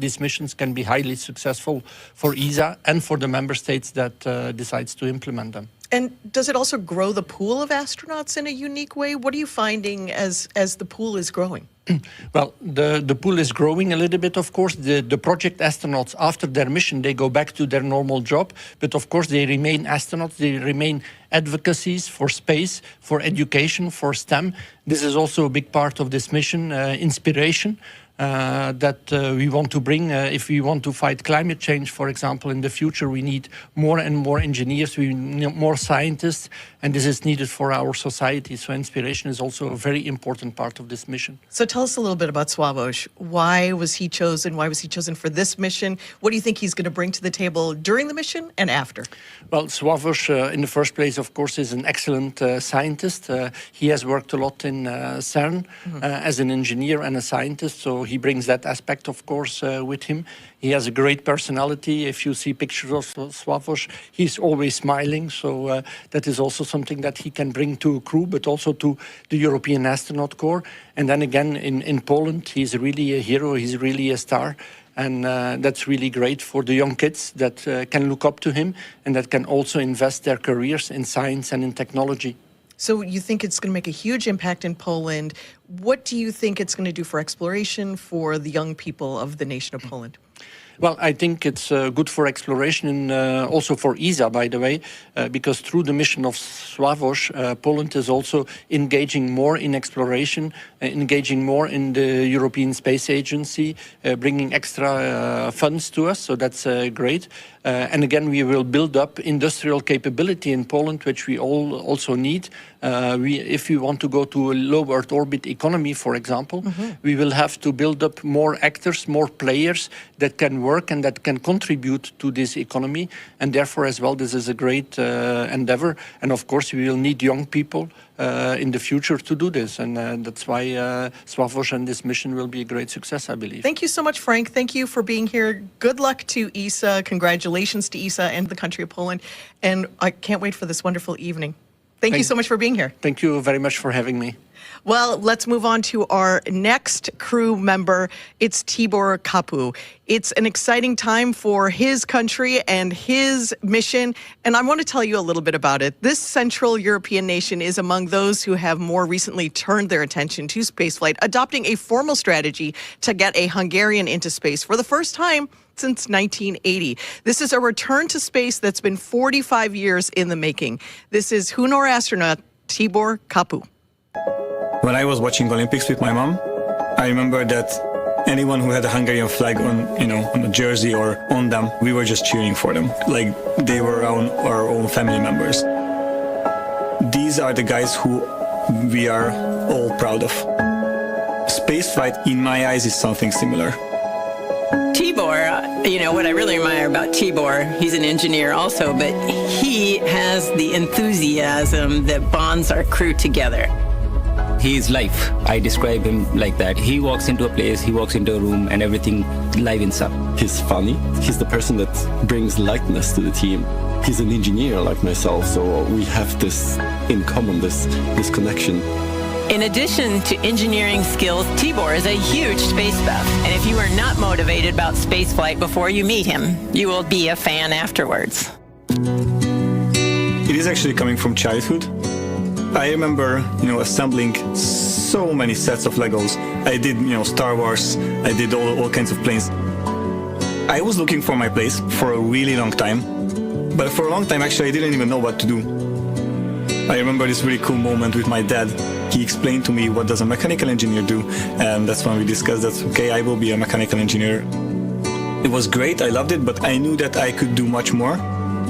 these missions can be highly successful for ESA and for the member states that decides to implement them. And does it also grow the pool of astronauts in a unique way? What are you finding as the pool is growing? Well, the pool is growing a little bit, of course. The project astronauts, after their mission, they go back to their normal job. But of course, they remain astronauts. They remain advocacies for space, for education, for STEM. This is also a big part of this mission, inspiration. That we want to bring. If we want to fight climate change, for example, in the future, we need more and more engineers, we need more scientists, and this is needed for our society. So inspiration is also a very important part of this mission. So tell us a little bit about Sławomir. Why was he chosen? Why was he chosen for this mission? What do you think he's going to bring to the table during the mission and after? Well, Sławomir, in the first place, of course, is an excellent scientist. He has worked a lot in CERN as an engineer and a scientist, so he brings that aspect, of course, with him. He has a great personality. If you see pictures of Sławomir, he's always smiling, so that is also something that he can bring to a crew, but also to the European Astronaut Corps. And then again, in Poland, he's really a hero, he's really a star. And that's really great for the young kids that can look up to him and that can also invest their careers in science and in technology. So you think it's going to make a huge impact in Poland. What do you think it's going to do for exploration for the young people of the nation of Poland? Well, I think it's good for exploration and also for ESA, by the way, because through the mission of Sławomir, Poland is also engaging more in exploration, engaging more in the European Space Agency, bringing extra funds to us, so that's great. And again, we will build up industrial capability in Poland, which we all also need. If we want to go to a low Earth orbit economy, for example, we will have to build up more actors, more players that can work and that can contribute to this economy. And therefore, as well, this is a great endeavor. And of course, we will need young people in the future to do this. And that's why Sławomir and this mission will be a great success, I believe. Thank you so much, Frank. Thank you for being here. Good luck to ESA. Congratulations to ESA and the country of Poland. And I can't wait for this wonderful evening. Thank you so much for being here. Thank you very much for having me. Well, let's move on to our next crew member. It's Tibor Kapu. It's an exciting time for his country and his mission, and I want to tell you a little bit about it. This Central European nation is among those who have more recently turned their attention to spaceflight, adopting a formal strategy to get a Hungarian into space for the first time since 1980. This is a return to space that's been 45 years in the making. This is Hunor astronaut Tibor Kapu. When I was watching Olympics with my mom, I remember that anyone who had a Hungarian flag on, on a jersey or on them, we were just cheering for them, like they were our own family members. These are the guys who we are all proud of. Spaceflight, in my eyes, is something similar. Tibor, what I really admire about Tibor, he's an engineer also, but he has the enthusiasm that bonds our crew together. He is life. I describe him like that. He walks into a place, he walks into a room, and everything livens up. He's funny. He's the person that brings lightness to the team. He's an engineer like myself, so we have this in common, this connection. In addition to engineering skills, Tibor is a huge space buff. And if you are not motivated about spaceflight before you meet him, you will be a fan afterwards. It is actually coming from childhood. I remember, assembling so many sets of Legos. I did, Star Wars. I did all kinds of planes. I was looking for my place for a really long time. But for a long time, actually, I didn't even know what to do. I remember this really cool moment with my dad. He explained to me what does a mechanical engineer do, and that's when we discussed that, okay, I will be a mechanical engineer. It was great, I loved it, but I knew that I could do much more.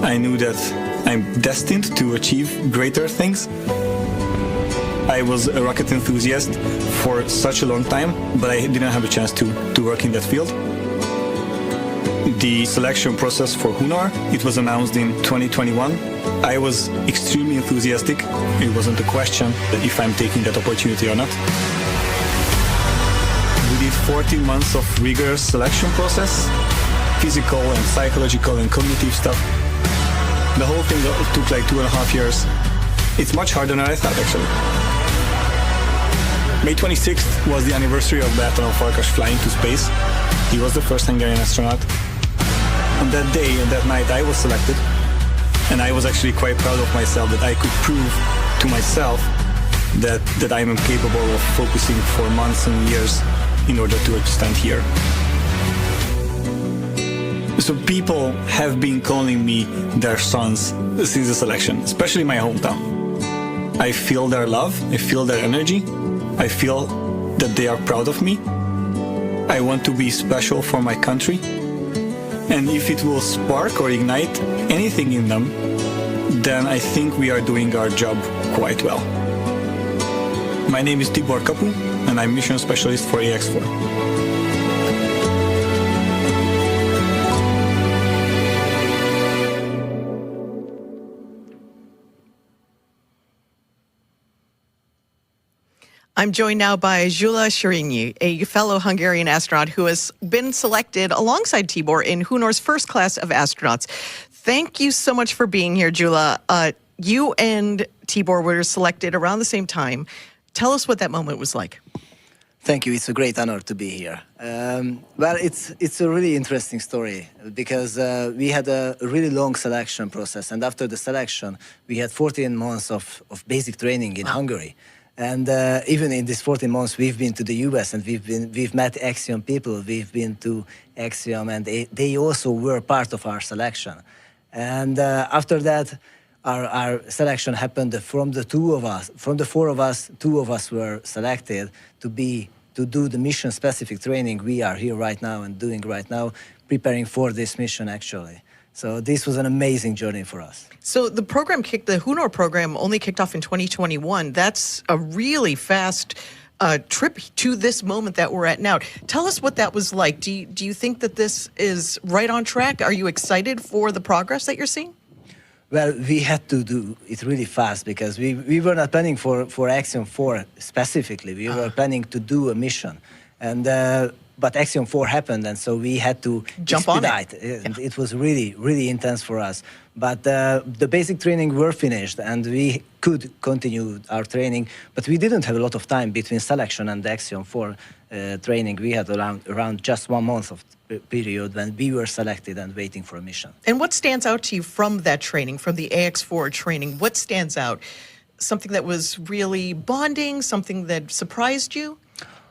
I knew that I'm destined to achieve greater things. I was a rocket enthusiast for such a long time, but I didn't have a chance to work in that field. The selection process for Hunor, it was announced in 2021. I was extremely enthusiastic. It wasn't a question if I'm taking that opportunity or not. We did 14 months of rigorous selection process, physical and psychological and cognitive stuff. The whole thing took like 2.5 years. It's much harder than I thought, actually. May 26th was the anniversary of Astronaut Farkas flying to space. He was the first Hungarian astronaut. On that day and that night, I was selected. And I was actually quite proud of myself that I could prove to myself that I am capable of focusing for months and years in order to stand here. So people have been calling me their sons since the selection, especially in my hometown. I feel their love, I feel their energy, I feel that they are proud of me. I want to be special for my country. And if it will spark or ignite anything in them, then I think we are doing our job quite well. My name is Tibor Kapu, and I'm mission specialist for AX4. I'm joined now by Jula, a fellow Hungarian astronaut who has been selected alongside Tibor in Hunor's first class of astronauts. Thank you so much for being here, Jula. You and Tibor were selected around the same time. Tell us what that moment was like. Thank you. It's a great honor to be here. Well, it's a really interesting story because we had a really long selection process, and after the selection, we had 14 months of basic training in Hungary. And even in these 14 months, we've been to the US and we've met Axiom people. We've been to Axiom, and they also were part of our selection. And after that, our selection happened from the four of us, two of us were selected to do the mission-specific training we are here right now and doing right now, preparing for this mission actually. So this was an amazing journey for us. So the Hunor program only kicked off in 2021. That's a really fast trip to this moment that we're at now. Tell us what that was like. Do you think that this is right on track? Are you excited for the progress that you're seeing? Well, we had to do it really fast because we were not planning for Axiom 4 specifically. We were planning to do a mission. And but Axiom 4 happened, and so we had to jump on it. And it was really, really intense for us. But the basic training were finished, and we could continue our training. But we didn't have a lot of time between selection and the Axiom 4 training. We had around just 1 month of period when we were selected and waiting for a mission. And what stands out to you from that training, from the AX4 training? What stands out? Something that was really bonding, something that surprised you?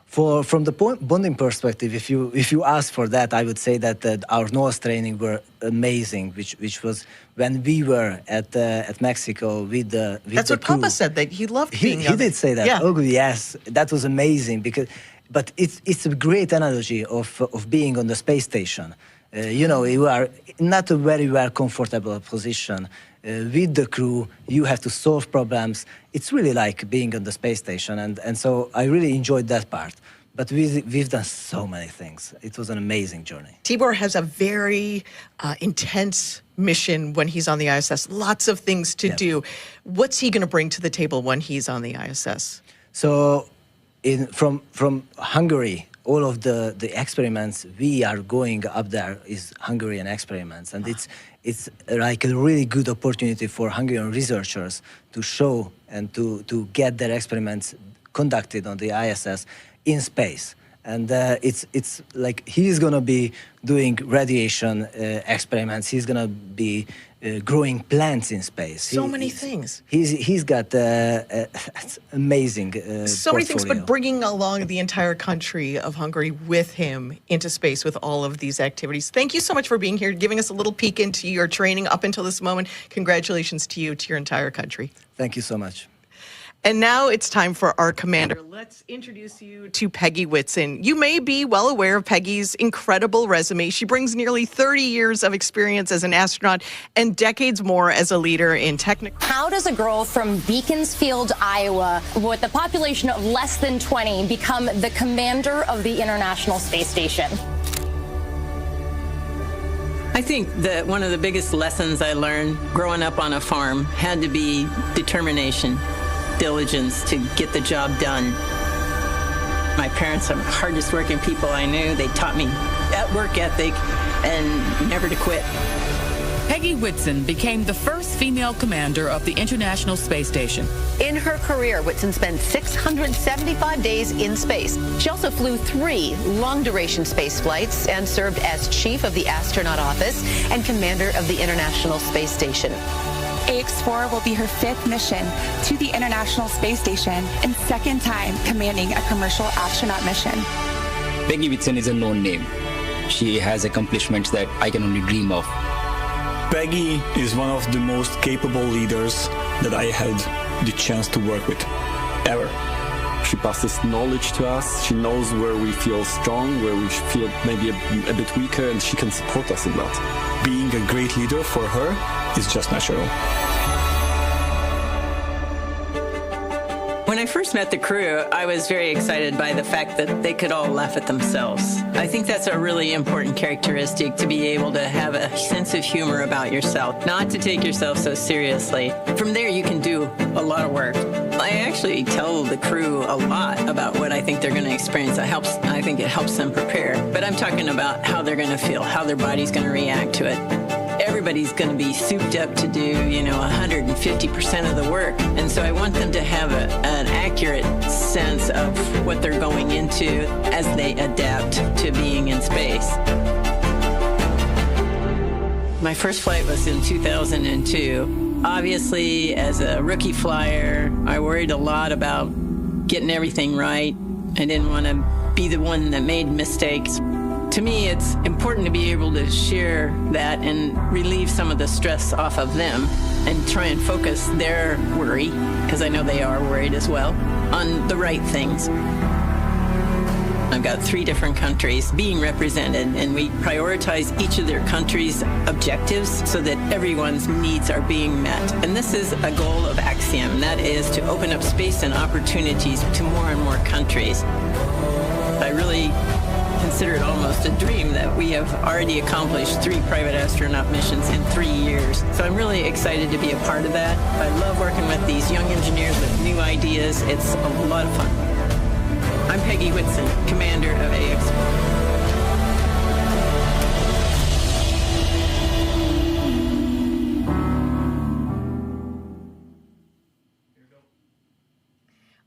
From the bonding perspective, if you ask for that, I would say that our nose training were amazing, which was when we were at Mexico with the That's what crew. Papa said, that he loved being He did say that. Yeah. Oh yes, that was amazing but it's a great analogy of being on the space station. You know, you are not a very well comfortable position. With the crew, you have to solve problems. It's really like being on the space station, and so I really enjoyed that part. But we've done so many things. It was an amazing journey. Tibor has a very intense mission when he's on the ISS. Lots of things to do. What's he going to bring to the table when he's on the ISS? So, from Hungary, all of the experiments we are going up there is Hungarian experiments, and it's like a really good opportunity for Hungarian researchers to show and to get their experiments conducted on the ISS in space. And it's like he's gonna be doing radiation experiments. He's gonna be growing plants in space. So many things. He's got amazing so many things, portfolio. but bringing along the entire country of Hungary with him into space with all of these activities. Thank you so much for being here, giving us a little peek into your training up until this moment. Congratulations to you, to your entire country. Thank you so much. And now it's time for our commander. Let's introduce you to Peggy Whitson. You may be well aware of Peggy's incredible resume. She brings nearly 30 years of experience as an astronaut and decades more as a leader in technical. How does a girl from Beaconsfield, Iowa, with a population of less than 20, become the commander of the International Space Station? I think that one of the biggest lessons I learned growing up on a farm had to be determination, diligence to get the job done. My parents are the hardest working people I knew. They taught me that work ethic and never to quit. Peggy Whitson became the first female commander of the International Space Station. In her career, Whitson spent 675 days in space. She also flew 3 long-duration space flights and served as chief of the astronaut office and commander of the International Space Station. AX-4 will be her 5th mission to the International Space Station and 2nd time commanding a commercial astronaut mission. Peggy Whitson is a known name. She has accomplishments that I can only dream of. Peggy is one of the most capable leaders that I had the chance to work with, ever. She passes knowledge to us. She knows where we feel strong, where we feel maybe a bit weaker, and she can support us in that. Being a great leader for her is just natural. When I first met the crew, I was very excited by the fact that they could all laugh at themselves. I think that's a really important characteristic, to be able to have a sense of humor about yourself, not to take yourself so seriously. From there, you can do a lot of work. I actually tell the crew a lot about what I think they're going to experience. I think it helps them prepare. But I'm talking about how they're going to feel, how their body's going to react to it. Everybody's going to be souped up to do, 150% of the work. And so I want them to have an accurate sense of what they're going into as they adapt to being in space. My first flight was in 2002. Obviously, as a rookie flyer, I worried a lot about getting everything right. I didn't want to be the one that made mistakes. To me, it's important to be able to share that and relieve some of the stress off of them and try and focus their worry, because I know they are worried as well, on the right things. I've got 3 different countries being represented, and we prioritize each of their countries' objectives so that everyone's needs are being met. And this is a goal of Axiom, and that is to open up space and opportunities to more and more countries. I really consider it almost a dream that we have already accomplished 3 private astronaut missions in 3 years. So I'm really excited to be a part of that. I love working with these young engineers with new ideas. It's a lot of fun. I'm Peggy Whitson, commander of AX-4.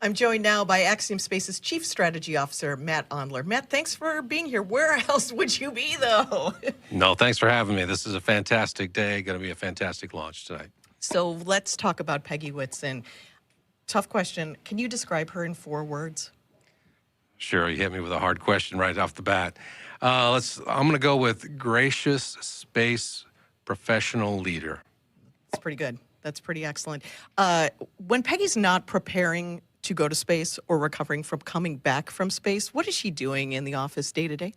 I'm joined now by Axiom Space's Chief Strategy Officer, Matt Enler. Matt, thanks for being here. Where else would you be, though? No, thanks for having me. This is a fantastic day. Going to be a fantastic launch tonight. So let's talk about Peggy Whitson. Tough question. Can you describe her in 4 words? Sure, you hit me with a hard question right off the bat. I'm going to go with gracious space professional leader. That's pretty good. That's pretty excellent. When Peggy's not preparing to go to space or recovering from coming back from space, what is she doing in the office day to day?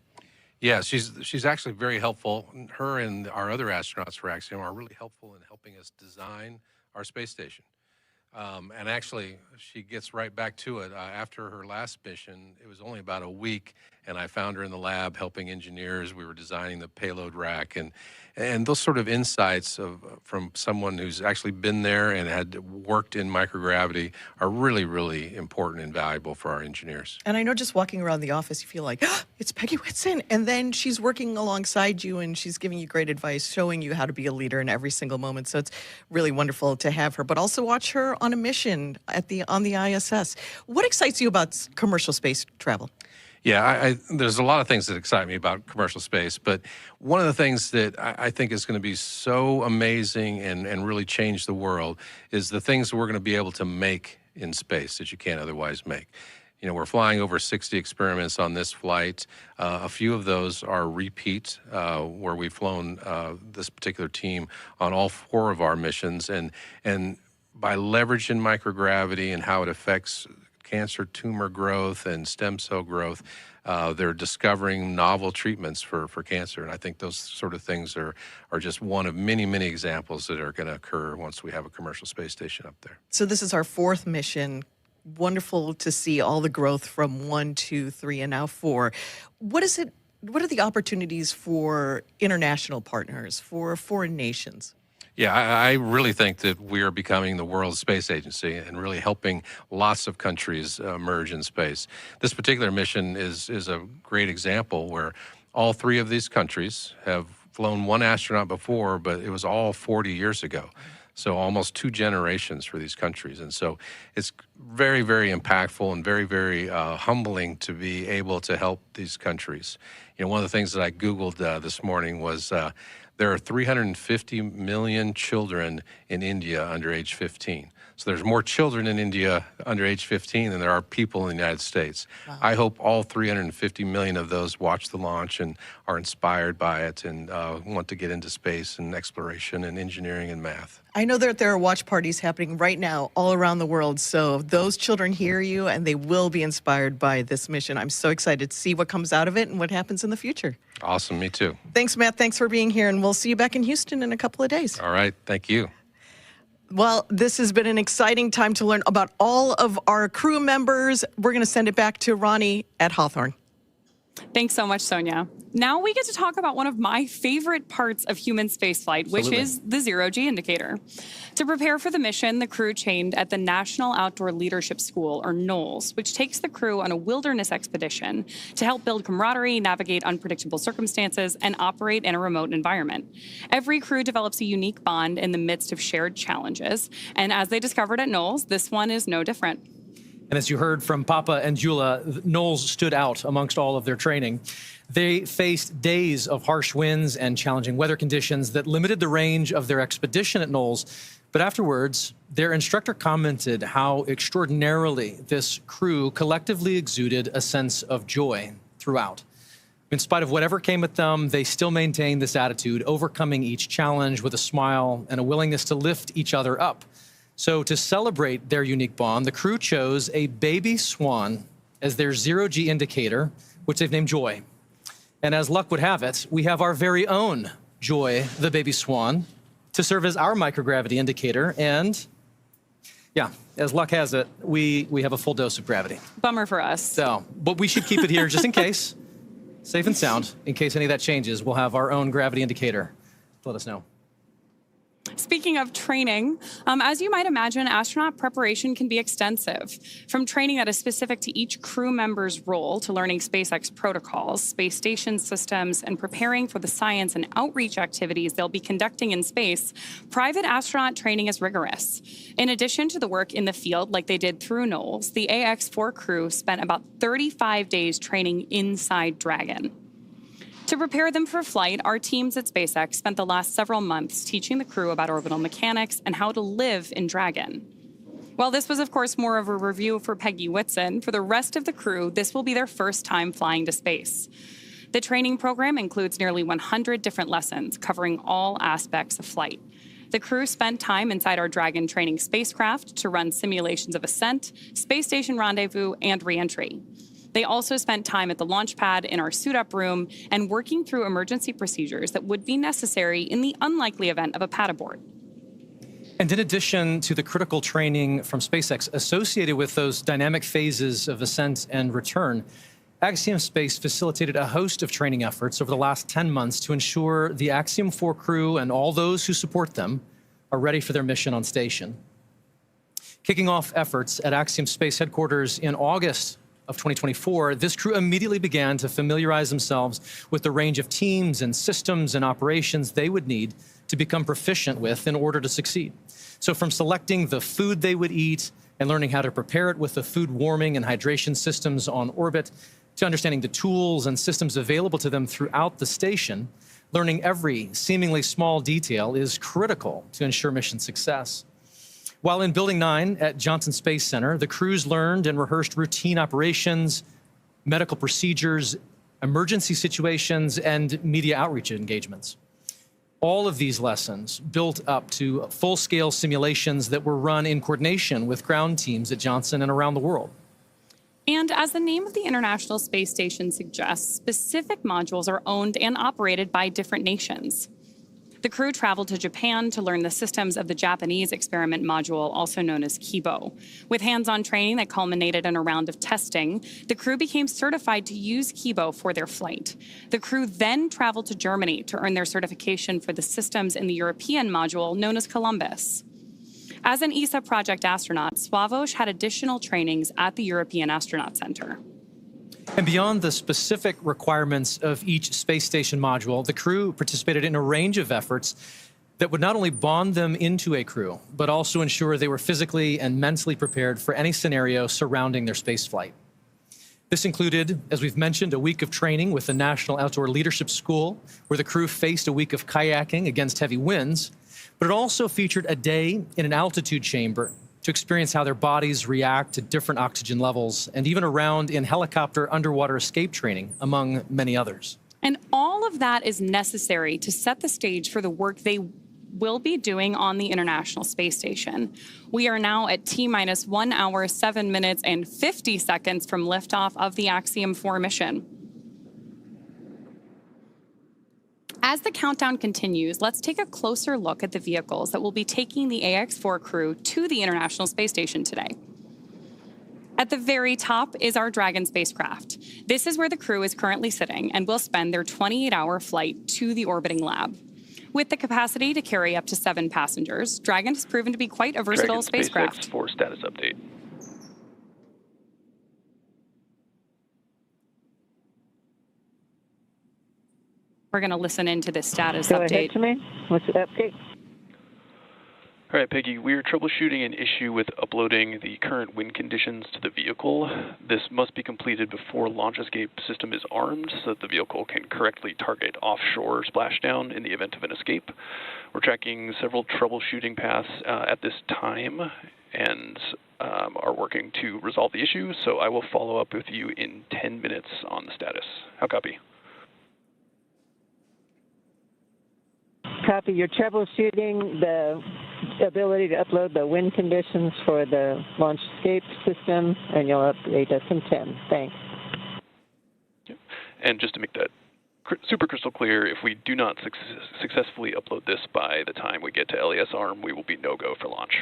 Yeah, she's actually very helpful. Her and our other astronauts for Axiom are really helpful in helping us design our space station. And actually, she gets right back to it. After her last mission, it was only about a week, and I found her in the lab helping engineers. We were designing the payload rack, and those sort of insights from someone who's actually been there and had worked in microgravity are really, really important and valuable for our engineers. And I know just walking around the office, you feel like, oh, it's Peggy Whitson. And then she's working alongside you, and she's giving you great advice, showing you how to be a leader in every single moment. So it's really wonderful to have her, but also watch her on a mission on the ISS. What excites you about commercial space travel? Yeah, there's a lot of things that excite me about commercial space, but one of the things that I think is going to be so amazing and really change the world is the things that we're going to be able to make in space that you can't otherwise make. We're flying over 60 experiments on this flight. A few of those are repeat, where we've flown this particular team on all 4 of our missions, and by leveraging microgravity and how it affects cancer tumor growth and stem cell growth, they're discovering novel treatments for cancer. And I think those sort of things are just one of many, many examples that are going to occur once we have a commercial space station up there. So this is our 4th mission. Wonderful to see all the growth from 1, 2, 3, and now 4. What are the opportunities for international partners, for foreign nations? Yeah, I really think that we are becoming the world's space agency and really helping lots of countries emerge in space. This particular mission is a great example where all 3 of these countries have flown one astronaut before, but it was all 40 years ago. So almost 2 generations for these countries. And so it's very, very impactful and very, very humbling to be able to help these countries. You know, one of the things that I Googled this morning was there are 350 million children in India under age 15. So there's more children in India under age 15 than there are people in the United States. Wow. I hope all 350 million of those watch the launch and are inspired by it and want to get into space and exploration and engineering and math. I know that there are watch parties happening right now all around the world, so those children hear you and they will be inspired by this mission. I'm so excited to see what comes out of it and what happens in the future. Awesome, me too. Thanks, Matt. Thanks for being here, and we'll see you back in Houston in a couple of days. All right, thank you. Well, this has been an exciting time to learn about all of our crew members. We're going to send it back to Ronnie at Hawthorne. Thanks so much, Sonia. Now we get to talk about one of my favorite parts of human spaceflight, which is the ZeroG Indicator. To prepare for the mission, the crew trained at the National Outdoor Leadership School, or NOLS, which takes the crew on a wilderness expedition to help build camaraderie, navigate unpredictable circumstances, and operate in a remote environment. Every crew develops a unique bond in the midst of shared challenges, and as they discovered at NOLS, this one is no different. And as you heard from Papa and Jula, NOLS stood out amongst all of their training. They faced days of harsh winds and challenging weather conditions that limited the range of their expedition at NOLS. But afterwards, their instructor commented how extraordinarily this crew collectively exuded a sense of joy throughout. In spite of whatever came at them, they still maintained this attitude, overcoming each challenge with a smile and a willingness to lift each other up. So to celebrate their unique bond, the crew chose a baby swan as their ZeroG indicator, which they've named Joy. And as luck would have it, we have our very own Joy, the baby swan, to serve as our microgravity indicator. And yeah, as luck has it, we have a full dose of gravity. Bummer for us. So, but we should keep it here just in case, safe and sound. In case any of that changes, we'll have our own gravity indicator. Let us know. Speaking of training, as you might imagine, astronaut preparation can be extensive. From training that is specific to each crew member's role to learning SpaceX protocols, space station systems, and preparing for the science and outreach activities they'll be conducting in space, private astronaut training is rigorous. In addition to the work in the field like they did through NOLS, the AX-4 crew spent about 35 days training inside Dragon. To prepare them for flight, our teams at SpaceX spent the last several months teaching the crew about orbital mechanics and how to live in Dragon. While this was, of course, more of a review for Peggy Whitson, for the rest of the crew, this will be their first time flying to space. The training program includes nearly 100 different lessons covering all aspects of flight. The crew spent time inside our Dragon training spacecraft to run simulations of ascent, space station rendezvous, and re-entry. They also spent time at the launch pad in our suit-up room and working through emergency procedures that would be necessary in the unlikely event of a pad abort. And in addition to the critical training from SpaceX associated with those dynamic phases of ascent and return, Axiom Space facilitated a host of training efforts over the last 10 months to ensure the Axiom 4 crew and all those who support them are ready for their mission on station. Kicking off efforts at Axiom Space headquarters in August of 2024, this crew immediately began to familiarize themselves with the range of teams and systems and operations they would need to become proficient with in order to succeed. So from selecting the food they would eat and learning how to prepare it with the food warming and hydration systems on orbit, to understanding the tools and systems available to them throughout the station, learning every seemingly small detail is critical to ensure mission success. While in Building 9 at Johnson Space Center, the crews learned and rehearsed routine operations, medical procedures, emergency situations, and media outreach engagements. All of these lessons built up to full-scale simulations that were run in coordination with ground teams at Johnson and around the world. And as the name of the International Space Station suggests, specific modules are owned and operated by different nations. The crew traveled to Japan to learn the systems of the Japanese experiment module, also known as Kibo. With hands-on training that culminated in a round of testing, the crew became certified to use Kibo for their flight. The crew then traveled to Germany to earn their certification for the systems in the European module, known as Columbus. As an ESA project astronaut, Sławomir had additional trainings at the European Astronaut Center. And beyond the specific requirements of each space station module, the crew participated in a range of efforts that would not only bond them into a crew, but also ensure they were physically and mentally prepared for any scenario surrounding their spaceflight. This included, as we've mentioned, a week of training with the National Outdoor Leadership School, where the crew faced a week of kayaking against heavy winds, but it also featured a day in an altitude chamber to experience how their bodies react to different oxygen levels, and even a round in helicopter underwater escape training, among many others. And all of that is necessary to set the stage for the work they will be doing on the International Space Station. We are now at T-minus 1 hour, 7 minutes, and 50 seconds from liftoff of the Axiom 4 mission. As the countdown continues, let's take a closer look at the vehicles that will be taking the AX-4 crew to the International Space Station today. At the very top is our Dragon spacecraft. This is where the crew is currently sitting and will spend their 28-hour flight to the orbiting lab. With the capacity to carry up to 7 passengers, Dragon has proven to be quite a versatile spacecraft. SpaceX status update. We're going to listen into this status Go update. ahead to me. What's the update? All right, Peggy, we are troubleshooting an issue with uploading the current wind conditions to the vehicle. This must be completed before launch escape system is armed so that the vehicle can correctly target offshore splashdown in the event of an escape. We're tracking several troubleshooting paths at this time and are working to resolve the issue, so I will follow up with you in 10 minutes on the status. How copy? Copy. You're troubleshooting the ability to upload the wind conditions for the launch escape system, and you'll update us in 10. Thanks. And just to make that super crystal clear, if we do not successfully upload this by the time we get to LES arm, we will be no-go for launch.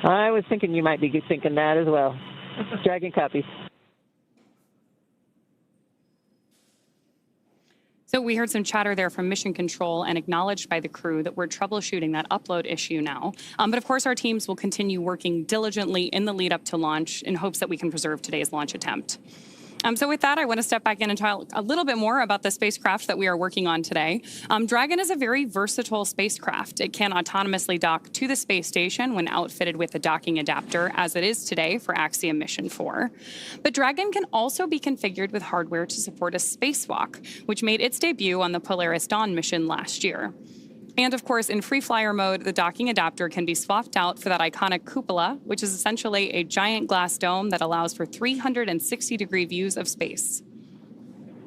I was thinking you might be thinking that as well. Dragon copies. So we heard some chatter there from Mission Control and acknowledged by the crew that we're troubleshooting that upload issue now. But of course, our teams will continue working diligently in the lead up to launch in hopes that we can preserve today's launch attempt. So with that, I want to step back in and talk a little bit more about the spacecraft that we are working on today. Dragon is a very versatile spacecraft. It can autonomously dock to the space station when outfitted with a docking adapter, as it is today for Axiom Mission 4. But Dragon can also be configured with hardware to support a spacewalk, which made its debut on the Polaris Dawn mission last year. And of course, in free flyer mode, the docking adapter can be swapped out for that iconic cupola, which is essentially a giant glass dome that allows for 360-degree views of space.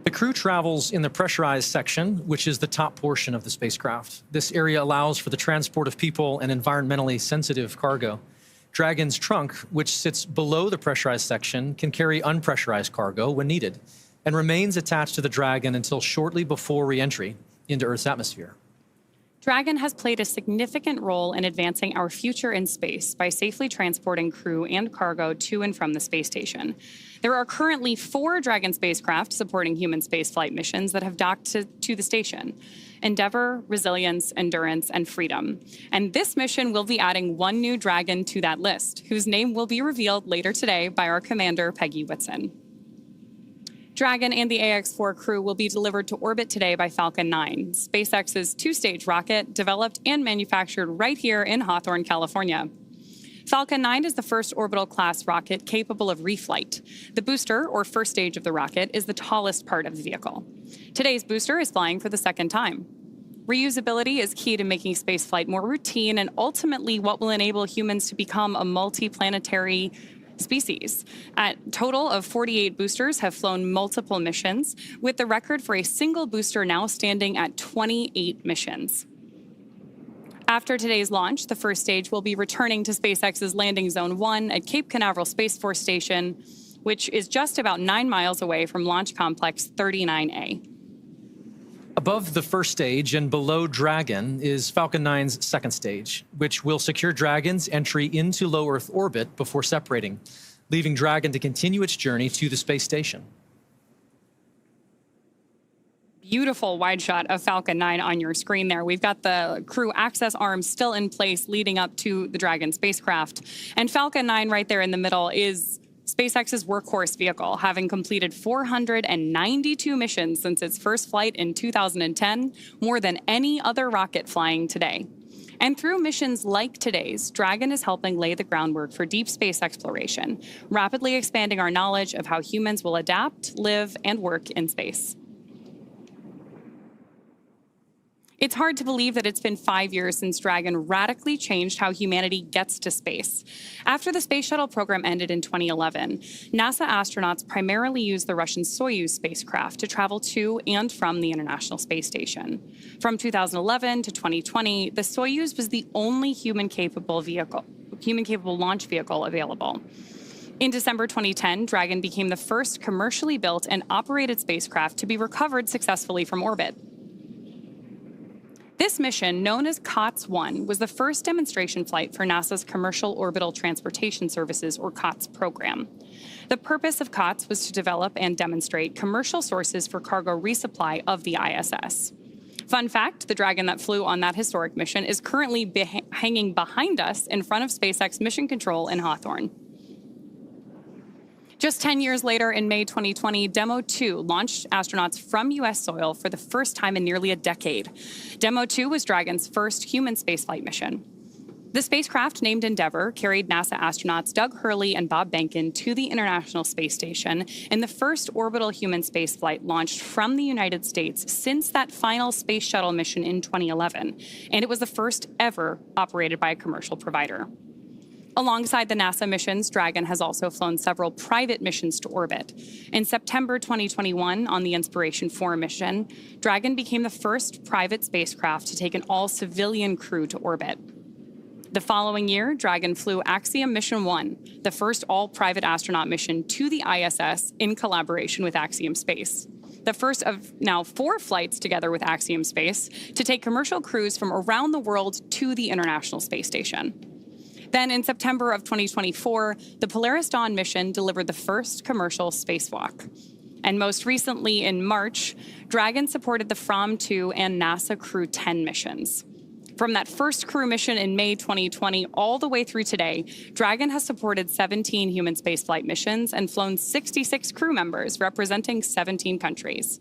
The crew travels in the pressurized section, which is the top portion of the spacecraft. This area allows for the transport of people and environmentally sensitive cargo. Dragon's trunk, which sits below the pressurized section, can carry unpressurized cargo when needed and remains attached to the Dragon until shortly before re-entry into Earth's atmosphere. Dragon has played a significant role in advancing our future in space by safely transporting crew and cargo to and from the space station. There are currently 4 Dragon spacecraft supporting human spaceflight missions that have docked to the station: Endeavour, Resilience, Endurance, and Freedom. And this mission will be adding 1 new Dragon to that list, whose name will be revealed later today by our commander, Peggy Whitson. Dragon and the AX-4 crew will be delivered to orbit today by Falcon 9, SpaceX's 2-stage rocket developed and manufactured right here in Hawthorne, California. Falcon 9 is the first orbital-class rocket capable of reflight. The booster, or first stage of the rocket, is the tallest part of the vehicle. Today's booster is flying for the 2nd time. Reusability is key to making spaceflight more routine and ultimately what will enable humans to become a multi-planetary species. A total of 48 boosters have flown multiple missions, with the record for a single booster now standing at 28 missions. After today's launch, the first stage will be returning to SpaceX's Landing Zone 1 at Cape Canaveral Space Force Station, which is just about 9 miles away from Launch Complex 39A. Above the first stage and below Dragon is Falcon 9's 2nd stage, which will secure Dragon's entry into low Earth orbit before separating, leaving Dragon to continue its journey to the space station. Beautiful wide shot of Falcon 9 on your screen there. We've got the crew access arms still in place leading up to the Dragon spacecraft. And Falcon 9 right there in the middle is SpaceX's workhorse vehicle, having completed 492 missions since its first flight in 2010, more than any other rocket flying today. And through missions like today's, Dragon is helping lay the groundwork for deep space exploration, rapidly expanding our knowledge of how humans will adapt, live, and work in space. It's hard to believe that it's been 5 years since Dragon radically changed how humanity gets to space. After the space shuttle program ended in 2011, NASA astronauts primarily used the Russian Soyuz spacecraft to travel to and from the International Space Station. From 2011 to 2020, the Soyuz was the only human-capable launch vehicle available. In December 2010, Dragon became the first commercially built and operated spacecraft to be recovered successfully from orbit. This mission, known as COTS-1, was the first demonstration flight for NASA's Commercial Orbital Transportation Services, or COTS program. The purpose of COTS was to develop and demonstrate commercial sources for cargo resupply of the ISS. Fun fact, the Dragon that flew on that historic mission is currently hanging behind us in front of SpaceX Mission Control in Hawthorne. Just 10 years later, in May 2020, Demo 2 launched astronauts from U.S. soil for the first time in nearly a decade. Demo 2 was Dragon's first human spaceflight mission. The spacecraft, named Endeavour, carried NASA astronauts Doug Hurley and Bob Behnken to the International Space Station in the first orbital human spaceflight launched from the United States since that final space shuttle mission in 2011, and it was the first ever operated by a commercial provider. Alongside the NASA missions, Dragon has also flown several private missions to orbit. In September 2021, on the Inspiration 4 mission, Dragon became the first private spacecraft to take an all-civilian crew to orbit. The following year, Dragon flew Axiom Mission 1, the first all-private astronaut mission to the ISS in collaboration with Axiom Space. The first of now 4 flights together with Axiom Space to take commercial crews from around the world to the International Space Station. Then in September of 2024, the Polaris Dawn mission delivered the first commercial spacewalk. And most recently in March, Dragon supported the From 2 and NASA Crew 10 missions. From that first crew mission in May 2020 all the way through today, Dragon has supported 17 human spaceflight missions and flown 66 crew members representing 17 countries.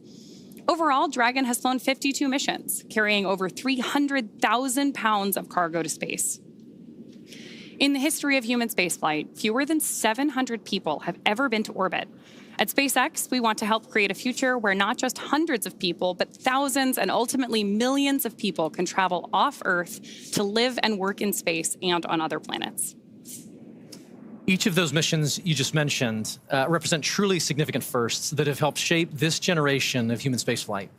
Overall, Dragon has flown 52 missions, carrying over 300,000 pounds of cargo to space. In the history of human spaceflight, fewer than 700 people have ever been to orbit. At SpaceX, we want to help create a future where not just hundreds of people, but thousands and ultimately millions of people can travel off Earth to live and work in space and on other planets. Each of those missions you just mentioned represent truly significant firsts that have helped shape this generation of human spaceflight.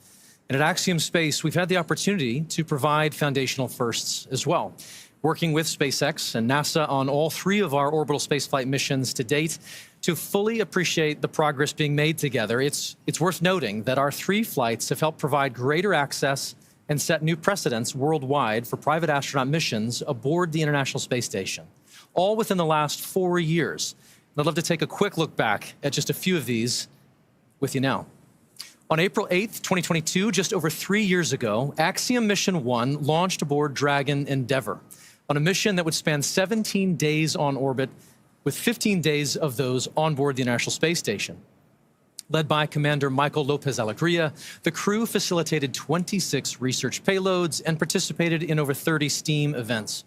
And at Axiom Space, we've had the opportunity to provide foundational firsts as well. Working with SpaceX and NASA on all 3 of our orbital spaceflight missions to date, to fully appreciate the progress being made together, it's worth noting that our 3 flights have helped provide greater access and set new precedents worldwide for private astronaut missions aboard the International Space Station, all within the last 4 years. And I'd love to take a quick look back at just a few of these with you now. On April 8th, 2022, just over 3 years ago, Axiom Mission 1 launched aboard Dragon Endeavour on a mission that would span 17 days on orbit, with 15 days of those on board the International Space Station. Led by Commander Michael Lopez Alegria, the crew facilitated 26 research payloads and participated in over 30 STEAM events.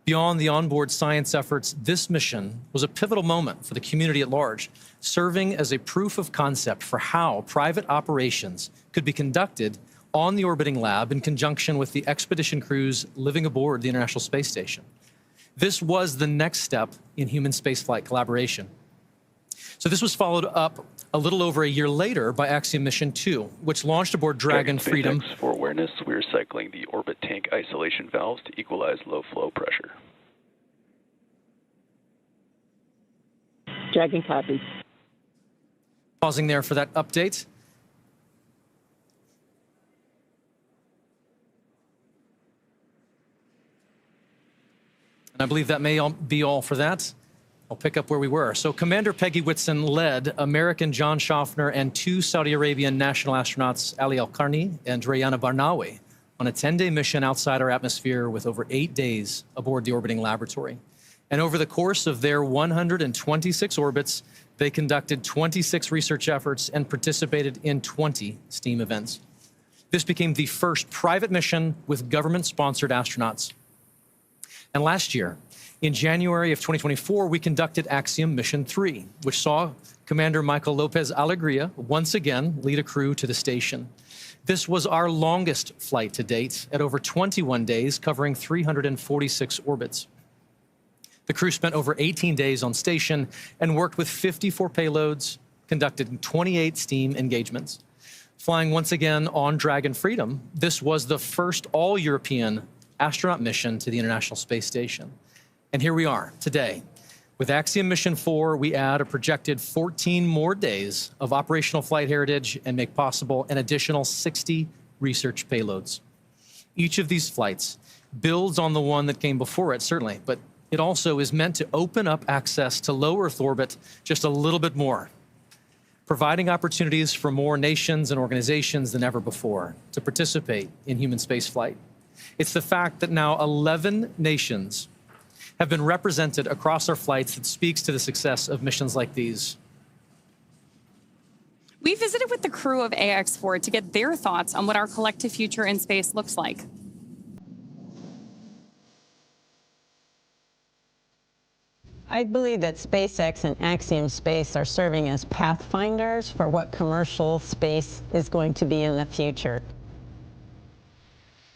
Beyond the onboard science efforts, this mission was a pivotal moment for the community at large, serving as a proof of concept for how private operations could be conducted on the orbiting lab in conjunction with the expedition crews living aboard the International Space Station. This was the next step in human spaceflight collaboration. So this was followed up a little over a year later by Axiom Mission 2, which launched aboard Dragon Freedom. For awareness, we're cycling the orbit tank isolation valves to equalize low flow pressure. Dragon copy. Pausing there for that update. And I believe that may be all for that. I'll pick up where we were. So Commander Peggy Whitson led American John Schaffner and 2 Saudi Arabian national astronauts, Ali Al-Qarni and Rayana Barnawi, on a 10-day mission outside our atmosphere with over 8 days aboard the orbiting laboratory. And over the course of their 126 orbits, they conducted 26 research efforts and participated in 20 STEAM events. This became the first private mission with government-sponsored astronauts. And last year, in January of 2024, we conducted Axiom Mission 3, which saw Commander Michael Lopez Alegria once again lead a crew to the station. This was our longest flight to date at over 21 days, covering 346 orbits. The crew spent over 18 days on station and worked with 54 payloads, conducted 28 STEAM engagements. Flying once again on Dragon Freedom, this was the first all-European astronaut mission to the International Space Station. And here we are today. With Axiom Mission 4, we add a projected 14 more days of operational flight heritage and make possible an additional 60 research payloads. Each of these flights builds on the one that came before it, certainly, but it also is meant to open up access to low Earth orbit just a little bit more, providing opportunities for more nations and organizations than ever before to participate in human spaceflight. It's the fact that now 11 nations have been represented across our flights that speaks to the success of missions like these. We visited with the crew of AX4 to get their thoughts on what our collective future in space looks like. I believe that SpaceX and Axiom Space are serving as pathfinders for what commercial space is going to be in the future.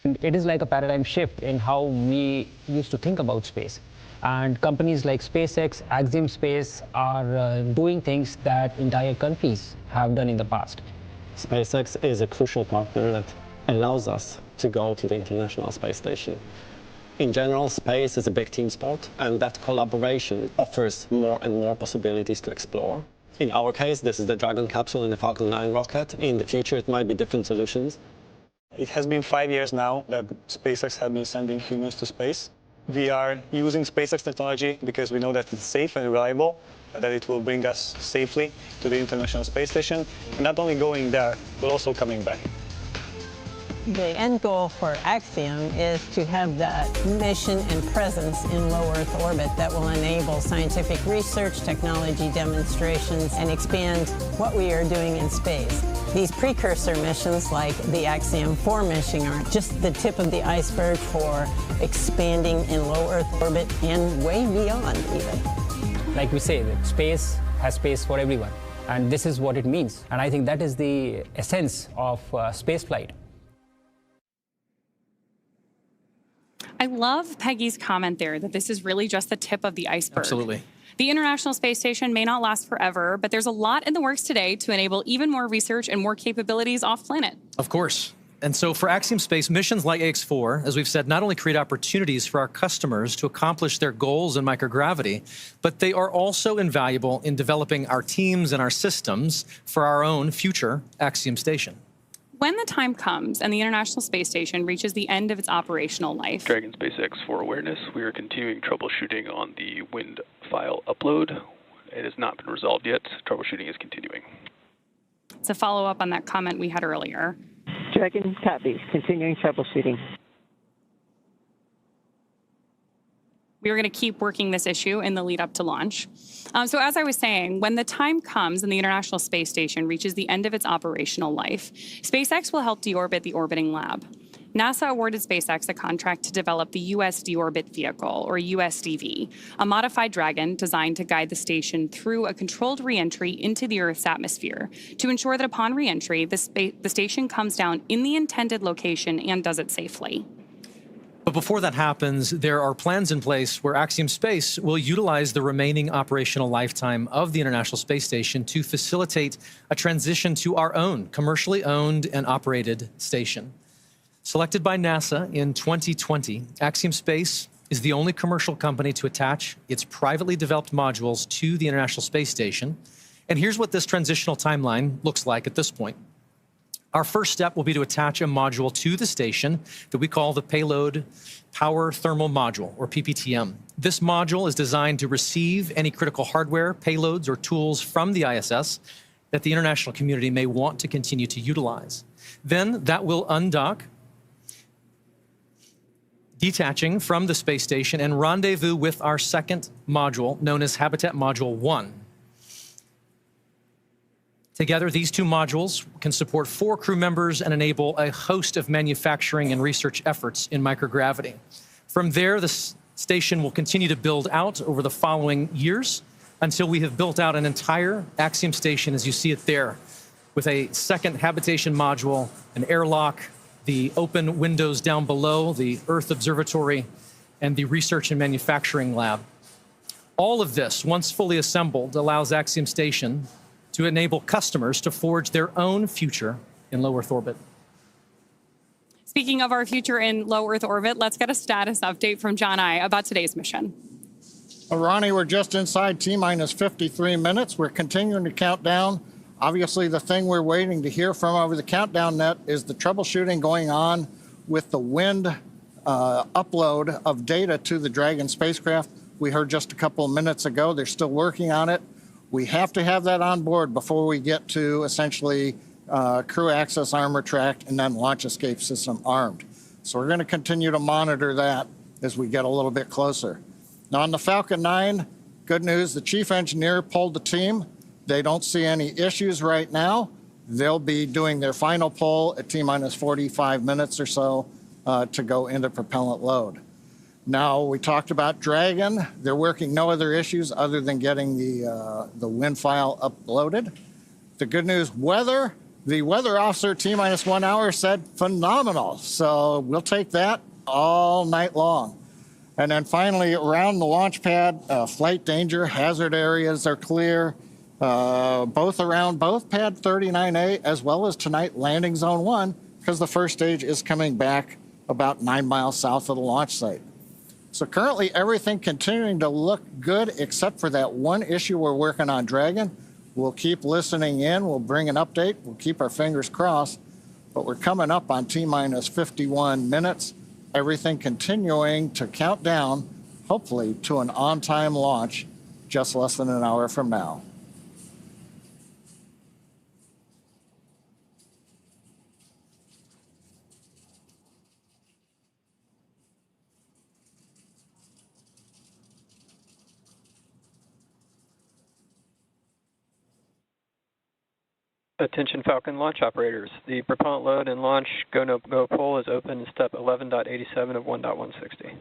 It is like a paradigm shift in how we used to think about space. And companies like SpaceX, Axiom Space are doing things that entire countries have done in the past. SpaceX is a crucial partner that allows us to go to the International Space Station. In general, space is a big team sport, and that collaboration offers more and more possibilities to explore. In our case, this is the Dragon capsule and the Falcon 9 rocket. In the future, it might be different solutions. It has been 5 years now that SpaceX has been sending humans to space. We are using SpaceX technology because we know that it's safe and reliable, that it will bring us safely to the International Space Station. And not only going there, but also coming back. The end goal for Axiom is to have that mission and presence in low Earth orbit that will enable scientific research, technology demonstrations, and expand what we are doing in space. These precursor missions, like the Axiom 4 mission, are just the tip of the iceberg for expanding in low Earth orbit and way beyond even. Like we say, that space has space for everyone, and this is what it means. And I think that is the essence of spaceflight. I love Peggy's comment there that this is really just the tip of the iceberg. Absolutely. The International Space Station may not last forever, but there's a lot in the works today to enable even more research and more capabilities off-planet. Of course. And so for Axiom Space, missions like AX4, as we've said, not only create opportunities for our customers to accomplish their goals in microgravity, but they are also invaluable in developing our teams and our systems for our own future Axiom Station. When the time comes and the International Space Station reaches the end of its operational life. Dragon SpaceX for awareness, we are continuing troubleshooting on the wind file upload. It has not been resolved yet. Troubleshooting is continuing. To follow up on that comment we had earlier. Dragon copies, continuing troubleshooting. We were going to keep working this issue in the lead up to launch. So as I was saying, when the time comes and the International Space Station reaches the end of its operational life, SpaceX will help deorbit the orbiting lab. NASA awarded SpaceX a contract to develop the U.S. Deorbit Vehicle, or USDV, a modified Dragon designed to guide the station through a controlled reentry into the Earth's atmosphere to ensure that upon reentry, the station comes down in the intended location and does it safely. But before that happens, there are plans in place where Axiom Space will utilize the remaining operational lifetime of the International Space Station to facilitate a transition to our own commercially owned and operated station. Selected by NASA in 2020, Axiom Space is the only commercial company to attach its privately developed modules to the International Space Station. And here's what this transitional timeline looks like at this point. Our first step will be to attach a module to the station that we call the Payload Power Thermal Module, or PPTM. This module is designed to receive any critical hardware, payloads, or tools from the ISS that the international community may want to continue to utilize. Then that will undock, detaching from the space station, and rendezvous with our second module, known as Habitat Module 1. Together, these two modules can support 4 crew members and enable a host of manufacturing and research efforts in microgravity. From there, the station will continue to build out over the following years until we have built out an entire Axiom station as you see it there, with a second habitation module, an airlock, the open windows down below, the Earth Observatory, and the research and manufacturing lab. All of this, once fully assembled, allows Axiom Station to enable customers to forge their own future in low Earth orbit. Speaking of our future in low Earth orbit, let's get a status update from John I about today's mission. Well, Ronnie, we're just inside T-minus 53 minutes. We're continuing to count down. Obviously, the thing we're waiting to hear from over the countdown net is the troubleshooting going on with the wind upload of data to the Dragon spacecraft. We heard just a couple of minutes ago, they're still working on it. We have to have that on board before we get to essentially crew access armor tracked and then launch escape system armed. So we're going to continue to monitor that as we get a little bit closer. Now on the Falcon 9, good news, the chief engineer pulled the team. They don't see any issues right now. They'll be doing their final pull at T-minus 45 minutes or so to go into propellant load. Now, we talked about Dragon. They're working no other issues other than getting the wind file uploaded. The good news, weather, the weather officer T-minus 1 hour said phenomenal. So we'll take that all night long. And then finally, around the launch pad, flight danger, hazard areas are clear, both around both pad 39A as well as tonight landing zone 1, because the first stage is coming back about 9 miles south of the launch site. So currently everything continuing to look good except for that one issue we're working on Dragon. We'll keep listening in, we'll bring an update, we'll keep our fingers crossed, but we're coming up on T-minus 51 minutes. Everything continuing to count down, hopefully to an on-time launch just less than an hour from now. Attention Falcon launch operators. The propellant load and launch go-no-go poll is open in step 11.87 of 1.160.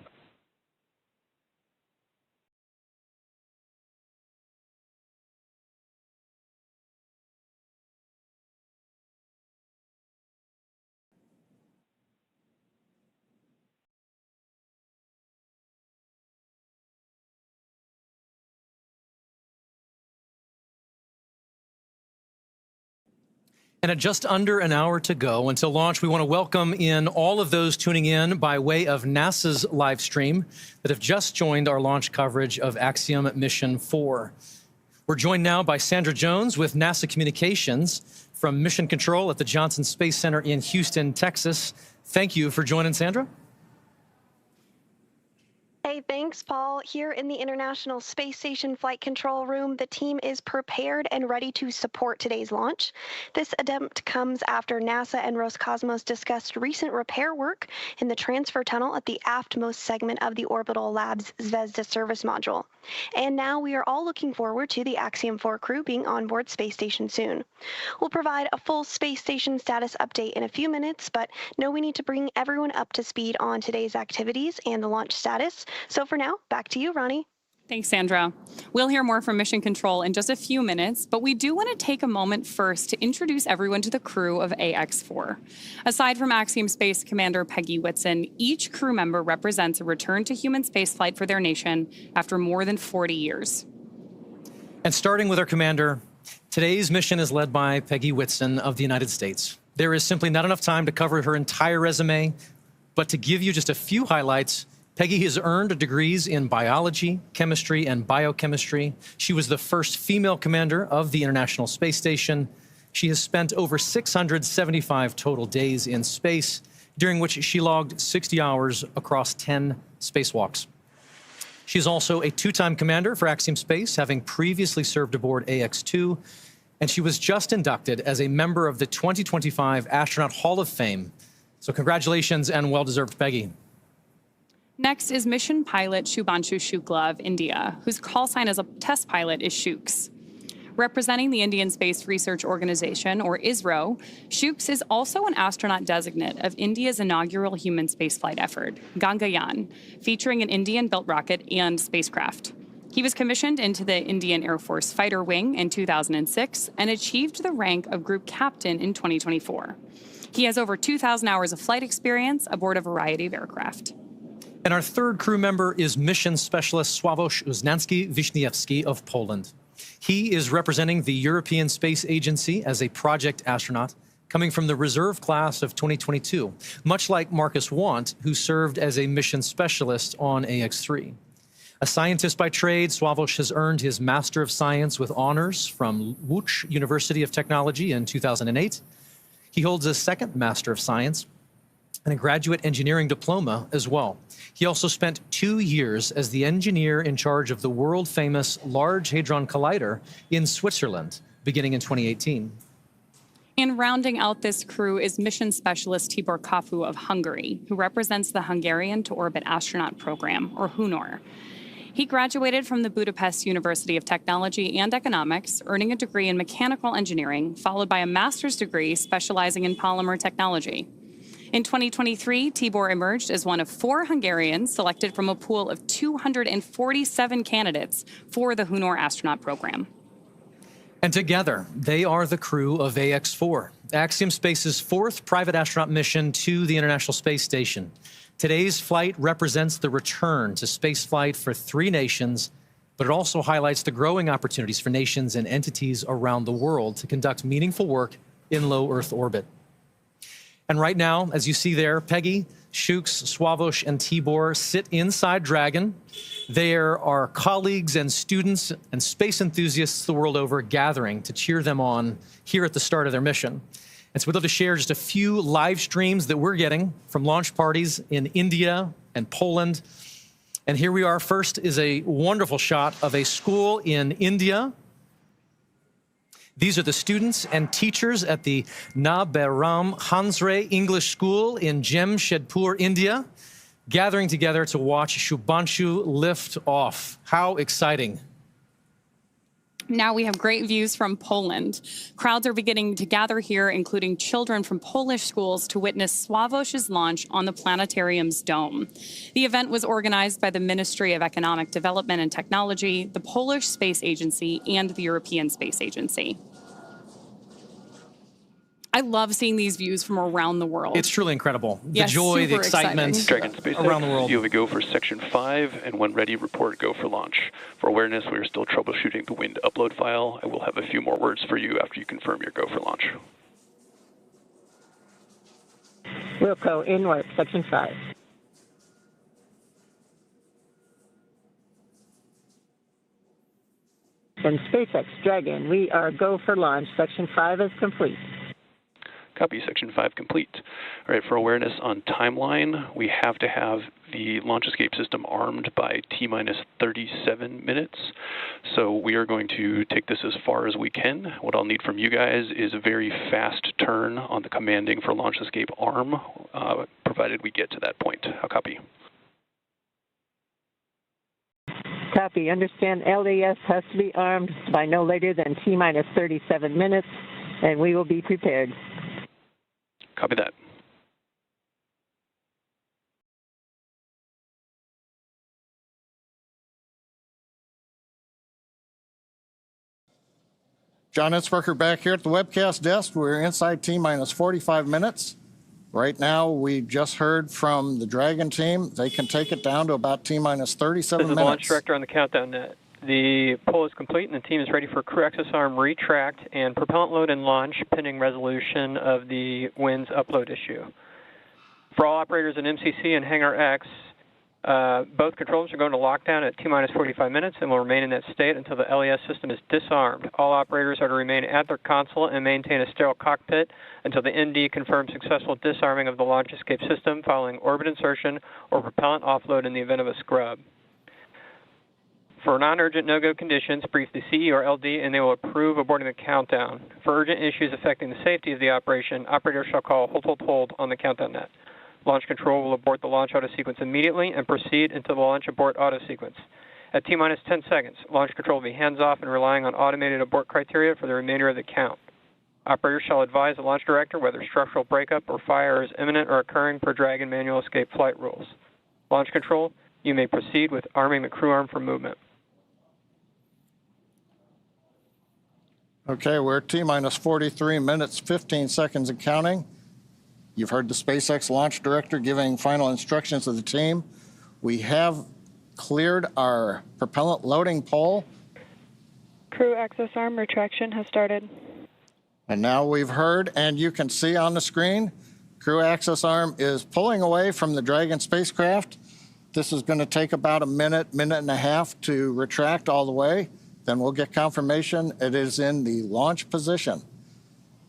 And at just under an hour to go until launch, we want to welcome in all of those tuning in by way of NASA's live stream that have just joined our launch coverage of Axiom Mission 4. We're joined now by Sandra Jones with NASA Communications from Mission Control at the Johnson Space Center in Houston, Texas. Thank you for joining, Sandra. Hey, thanks, Paul. Here in the International Space Station Flight Control Room, the team is prepared and ready to support today's launch. This attempt comes after NASA and Roscosmos discussed recent repair work in the transfer tunnel at the aftmost segment of the Orbital Labs Zvezda service module. And now we are all looking forward to the Axiom 4 crew being on board Space Station soon. We'll provide a full Space Station status update in a few minutes, but know we need to bring everyone up to speed on today's activities and the launch status. So for now, back to you, Ronnie. Thanks, Sandra. We'll hear more from Mission Control in just a few minutes, but we do want to take a moment first to introduce everyone to the crew of AX4. Aside from Axiom Space Commander Peggy Whitson, each crew member represents a return to human spaceflight for their nation after more than 40 years. And starting with our commander, today's mission is led by Peggy Whitson of the United States. There is simply not enough time to cover her entire resume, but to give you just a few highlights, Peggy has earned degrees in biology, chemistry, and biochemistry. She was the first female commander of the International Space Station. She has spent over 675 total days in space, during which she logged 60 hours across 10 spacewalks. She's also a two-time commander for Axiom Space, having previously served aboard AX-2, and she was just inducted as a member of the 2025 Astronaut Hall of Fame. So congratulations and well-deserved, Peggy. Next is mission pilot Shubhanshu Shukla of India, whose call sign as a test pilot is Shooks. Representing the Indian Space Research Organization, or ISRO, Shooks is also an astronaut designate of India's inaugural human spaceflight effort, Gangayaan, featuring an Indian-built rocket and spacecraft. He was commissioned into the Indian Air Force Fighter Wing in 2006 and achieved the rank of Group Captain in 2024. He has over 2,000 hours of flight experience aboard a variety of aircraft. And our third crew member is Mission Specialist Sławomir Uznański-Wiśniewski of Poland. He is representing the European Space Agency as a project astronaut, coming from the reserve class of 2022, much like Marcus Want, who served as a mission specialist on AX-3. A scientist by trade, Sławomir has earned his Master of Science with honors from Łódź University of Technology in 2008. He holds a second Master of Science and a graduate engineering diploma as well. He also spent 2 years as the engineer in charge of the world-famous Large Hadron Collider in Switzerland, beginning in 2018. And rounding out this crew is mission specialist Tibor Kapu of Hungary, who represents the Hungarian to Orbit Astronaut Program, or HUNOR. He graduated from the Budapest University of Technology and Economics, earning a degree in mechanical engineering, followed by a master's degree specializing in polymer technology. In 2023, Tibor emerged as one of 4 Hungarians selected from a pool of 247 candidates for the HUNOR astronaut program. And together, they are the crew of AX-4, Axiom Space's 4th private astronaut mission to the International Space Station. Today's flight represents the return to spaceflight for 3 nations, but it also highlights the growing opportunities for nations and entities around the world to conduct meaningful work in low Earth orbit. And right now, as you see there, Peggy, Shooks, Sławomir, and Tibor sit inside Dragon. There are colleagues and students and space enthusiasts the world over gathering to cheer them on here at the start of their mission. And so we'd love to share just a few live streams that we're getting from launch parties in India and Poland. And here we are. First is a wonderful shot of a school in India. These are the students and teachers at the Naberam Hansre English School in Jamshedpur, India, gathering together to watch Shubhanshu lift off. How exciting. Now we have great views from Poland. Crowds are beginning to gather here, including children from Polish schools, to witness Sławomir's launch on the planetarium's dome. The event was organized by the Ministry of Economic Development and Technology, the Polish Space Agency, and the European Space Agency. I love seeing these views from around the world. It's truly incredible. The joy, the excitement around the world. You have a go for Section 5, and when ready, report go for launch. For awareness, we are still troubleshooting the wind upload file. I will have a few more words for you after you confirm your go for launch. Wilco, inward, Section 5. And SpaceX Dragon, we are go for launch. Section 5 is complete. Copy, Section 5 complete. All right, for awareness on timeline, we have to have the launch escape system armed by T-minus 37 minutes. So we are going to take this as far as we can. What I'll need from you guys is a very fast turn on the commanding for launch escape arm, provided we get to that point. How copy? Copy. Understand LES has to be armed by no later than T-minus 37 minutes, and we will be prepared. Copy that. John Itzberger back here at the webcast desk. We're inside T-minus 45 minutes. Right now, we just heard from the Dragon team. They can take it down to about T-minus 37 minutes. This is the launch director on the countdown net. The poll is complete, and the team is ready for crew access arm retract and propellant load and launch, pending resolution of the WINS upload issue. For all operators in MCC and Hangar X, Both controllers are going to lockdown at T-minus 45 minutes and will remain in that state until the LES system is disarmed. All operators are to remain at their console and maintain a sterile cockpit until the ND confirms successful disarming of the launch escape system following orbit insertion or propellant offload in the event of a scrub. For non-urgent no-go conditions, brief the CE or LD and they will approve aborting the countdown. For urgent issues affecting the safety of the operation, operators shall call hold on the countdown net. Launch control will abort the launch auto sequence immediately and proceed until the launch abort auto sequence. At T-minus 10 seconds, launch control will be hands-off and relying on automated abort criteria for the remainder of the count. Operators shall advise the launch director whether structural breakup or fire is imminent or occurring per Dragon manual escape flight rules. Launch control, you may proceed with arming the crew arm for movement. Okay, we're at T-minus 43 minutes, 15 seconds and counting. You've heard the SpaceX launch director giving final instructions to the team. We have cleared our propellant loading pole. Crew access arm retraction has started. And now we've heard, and you can see on the screen, crew access arm is pulling away from the Dragon spacecraft. This is going to take about a minute, minute and a half to retract all the way. Then we'll get confirmation it is in the launch position.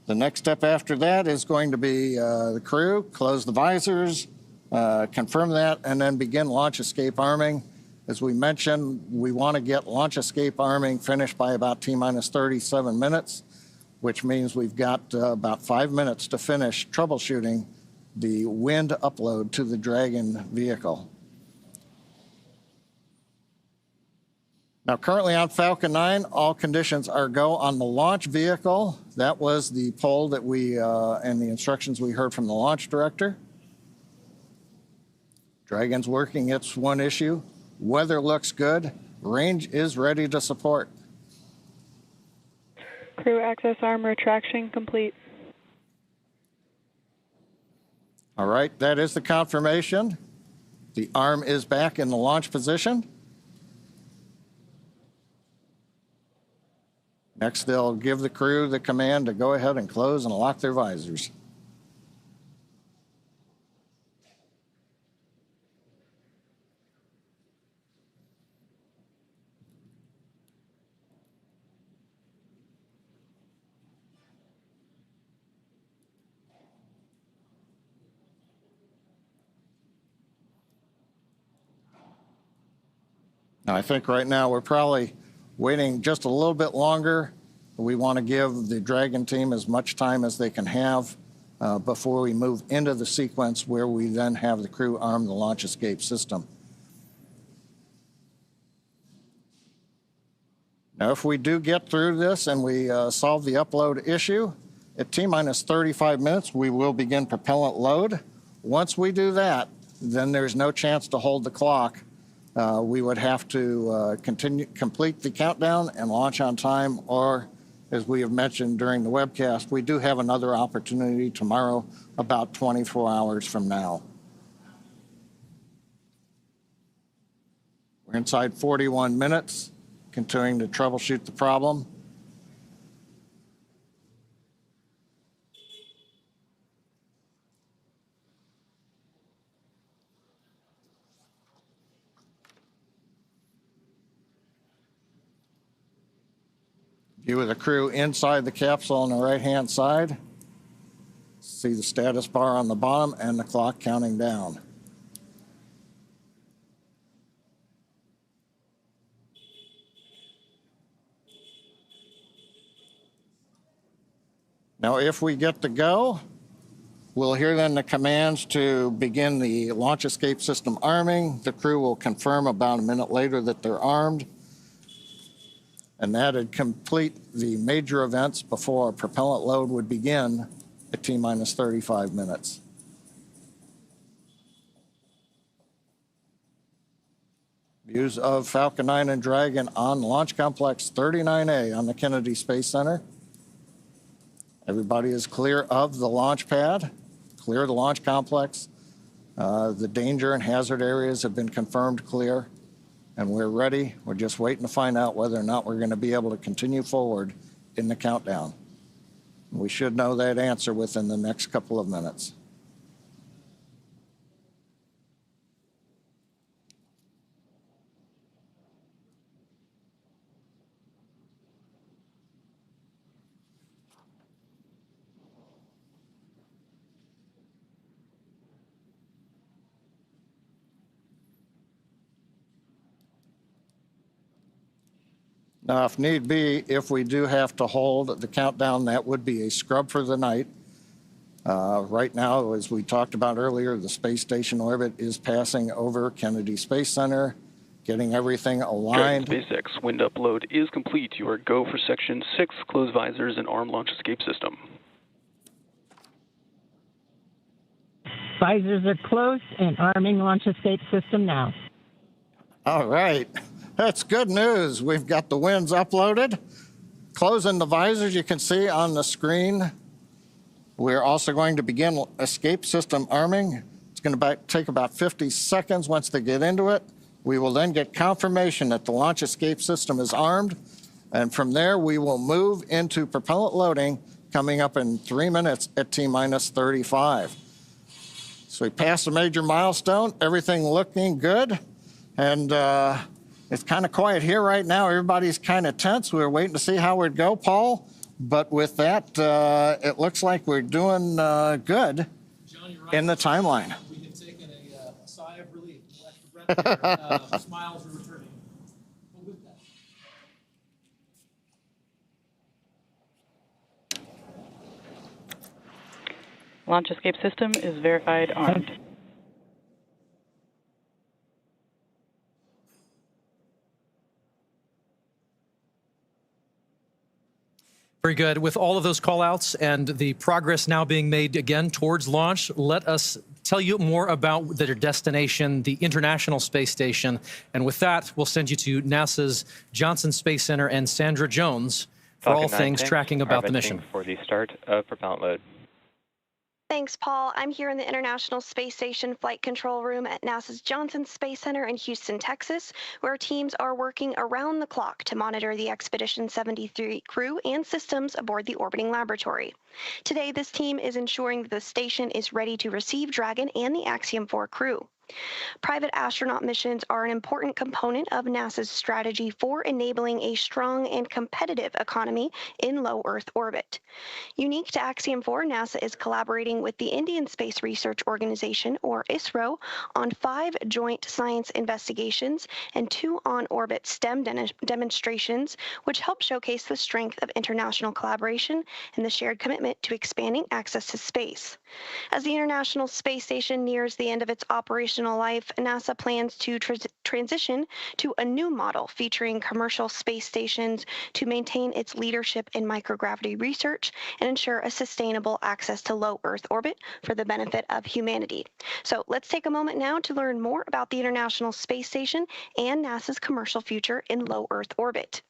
The next step after that is going to be the crew, close the visors, confirm that, and then begin launch escape arming. As we mentioned, we want to get launch escape arming finished by about T-minus 37 minutes, which means we've got about 5 minutes to finish troubleshooting the wind upload to the Dragon vehicle. Now, currently on Falcon 9, all conditions are go on the launch vehicle. That was the poll that we, and the instructions we heard from the launch director. Dragon's working its one issue. Weather looks good. Range is ready to support. Crew access arm retraction complete. All right, that is the confirmation. The arm is back in the launch position. Next, they'll give the crew the command to go ahead and close and lock their visors. Now, I think right now we're probably waiting just a little bit longer. We want to give the Dragon team as much time as they can have before we move into the sequence where we then have the crew arm the launch escape system. Now, if we do get through this and we solve the upload issue, at T-minus 35 minutes, we will begin propellant load. Once we do that, then there's no chance to hold the clock. We would have to complete the countdown and launch on time, or as we have mentioned during the webcast, we do have another opportunity tomorrow about 24 hours from now. We're inside 41 minutes, continuing to troubleshoot the problem. View of the crew inside the capsule on the right-hand side. See the status bar on the bottom and the clock counting down. Now, if we get the go, we'll hear then the commands to begin the launch escape system arming. The crew will confirm about a minute later that they're armed. And that'd complete the major events before propellant load would begin at T-minus 35 minutes. Views of Falcon 9 and Dragon on Launch Complex 39A on the Kennedy Space Center. Everybody is clear of the launch pad, clear of the launch complex. The danger and hazard areas have been confirmed clear. And we're ready. We're just waiting to find out whether or not we're going to be able to continue forward in the countdown. We should know that answer within the next couple of minutes. Now, if need be, if we do have to hold the countdown, that would be a scrub for the night. Right now, as we talked about earlier, the space station orbit is passing over Kennedy Space Center, getting everything aligned. SpaceX wind upload is complete. You are go for Section 6, close visors and arm launch escape system. Visors are closed and arming launch escape system now. All right. That's good news. We've got the winds uploaded. Closing the visors, you can see on the screen. We're also going to begin escape system arming. It's going to take about 50 seconds once they get into it. We will then get confirmation that the launch escape system is armed. And from there, we will move into propellant loading coming up in 3 minutes at T-minus 35. So we passed a major milestone, everything looking good. And it's kind of quiet here right now. Everybody's kind of tense. We're waiting to see how it go, Paul. But with that, it looks like we're doing good in the timeline. We have taken a sigh of relief. Smiles are returning. But with that. Launch escape system is verified armed. Very good. With all of those call-outs and the progress now being made again towards launch, let us tell you more about their destination, the International Space Station. And with that, we'll send you to NASA's Johnson Space Center and Sandra Jones for Falcon all things tanks tracking about the mission. For the start of propellant load. Thanks, Paul. I'm here in the International Space Station Flight Control Room at NASA's Johnson Space Center in Houston, Texas, where teams are working around the clock to monitor the Expedition 73 crew and systems aboard the orbiting laboratory. Today, this team is ensuring that the station is ready to receive Dragon and the Axiom 4 crew. Private astronaut missions are an important component of NASA's strategy for enabling a strong and competitive economy in low Earth orbit. Unique to Axiom 4, NASA is collaborating with the Indian Space Research Organization, or ISRO, on 5 joint science investigations and 2 on-orbit STEM demonstrations, which help showcase the strength of international collaboration and the shared commitment to expanding access to space. As the International Space Station nears the end of its operational life, NASA plans to transition to a new model featuring commercial space stations to maintain its leadership in microgravity research and ensure a sustainable access to low Earth orbit for the benefit of humanity. So let's take a moment now to learn more about the International Space Station and NASA's commercial future in low Earth orbit.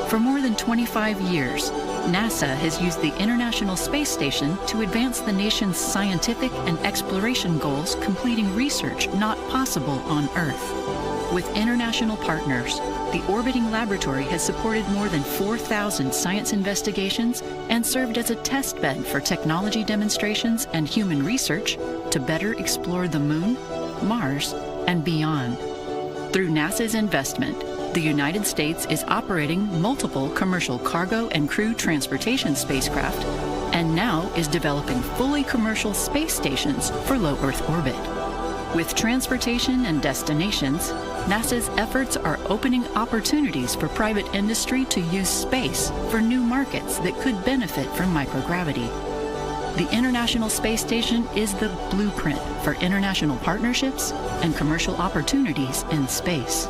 For more than 25 years, NASA has used the International Space Station to advance the nation's scientific and exploration goals, completing research not possible on Earth. With international partners, the orbiting laboratory has supported more than 4,000 science investigations and served as a test bed for technology demonstrations and human research to better explore the Moon, Mars, and beyond. Through NASA's investment, the United States is operating multiple commercial cargo and crew transportation spacecraft, and now is developing fully commercial space stations for low Earth orbit. With transportation and destinations, NASA's efforts are opening opportunities for private industry to use space for new markets that could benefit from microgravity. The International Space Station is the blueprint for international partnerships and commercial opportunities in space.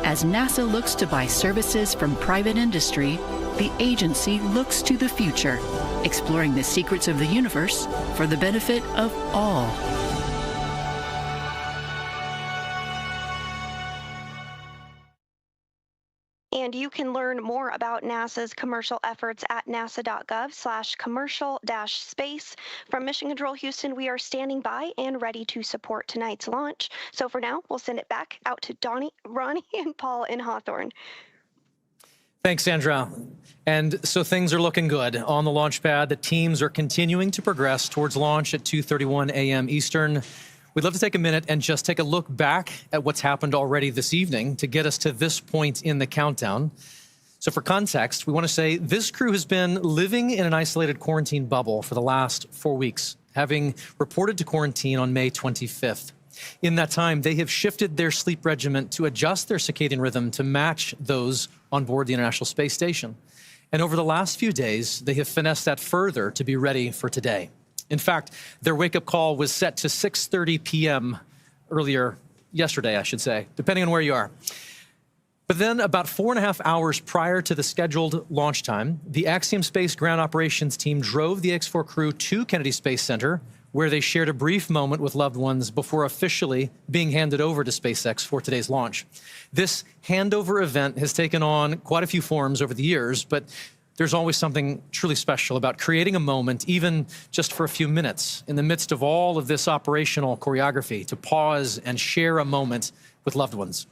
As NASA looks to buy services from private industry, the agency looks to the future, exploring the secrets of the universe for the benefit of all. And you can learn more about NASA's commercial efforts at nasa.gov/commercial-space. From Mission Control Houston, we are standing by and ready to support tonight's launch. So for now, we'll send it back out to Ronnie, and Paul in Hawthorne. Thanks, Sandra. And so things are looking good on the launch pad. The teams are continuing to progress towards launch at 2:31 a.m. Eastern. We'd love to take a minute and just take a look back at what's happened already this evening to get us to this point in the countdown. So for context, we want to say this crew has been living in an isolated quarantine bubble for the last 4 weeks, having reported to quarantine on May 25th. In that time, they have shifted their sleep regimen to adjust their circadian rhythm to match those on board the International Space Station. And over the last few days, they have finessed that further to be ready for today. In fact, their wake-up call was set to 6:30 p.m. earlier yesterday, I should say, depending on where you are. But then about 4.5 hours prior to the scheduled launch time, the Axiom Space ground operations team drove the X-4 crew to Kennedy Space Center, where they shared a brief moment with loved ones before officially being handed over to SpaceX for today's launch. This handover event has taken on quite a few forms over the years, but there's always something truly special about creating a moment, even just for a few minutes, in the midst of all of this operational choreography, to pause and share a moment with loved ones.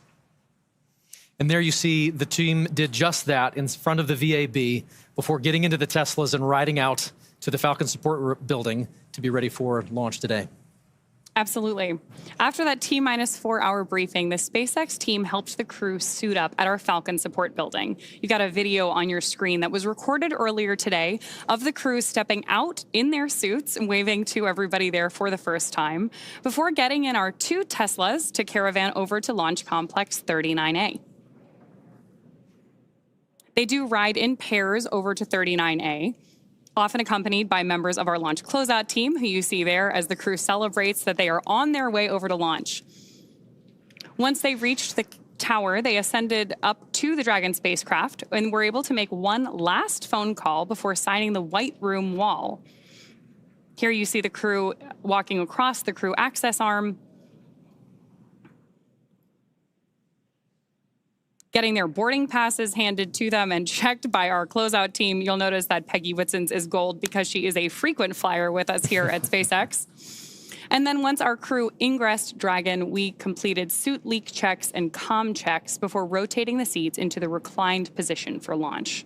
And there you see the team did just that in front of the VAB before getting into the Teslas and riding out to the Falcon support building to be ready for launch today. Absolutely. After that T-4 hour briefing, the SpaceX team helped the crew suit up at our Falcon support building. You got a video on your screen that was recorded earlier today of the crew stepping out in their suits and waving to everybody there for the first time before getting in our 2 Teslas to caravan over to Launch Complex 39A. They do ride in pairs over to 39A, often accompanied by members of our launch closeout team, who you see there as the crew celebrates that they are on their way over to launch. Once they reached the tower, they ascended up to the Dragon spacecraft and were able to make one last phone call before signing the White Room wall. Here you see the crew walking across the crew access arm, getting their boarding passes handed to them and checked by our closeout team. You'll notice that Peggy Whitson's is gold because she is a frequent flyer with us here at SpaceX. And then once our crew ingressed Dragon, we completed suit leak checks and comm checks before rotating the seats into the reclined position for launch.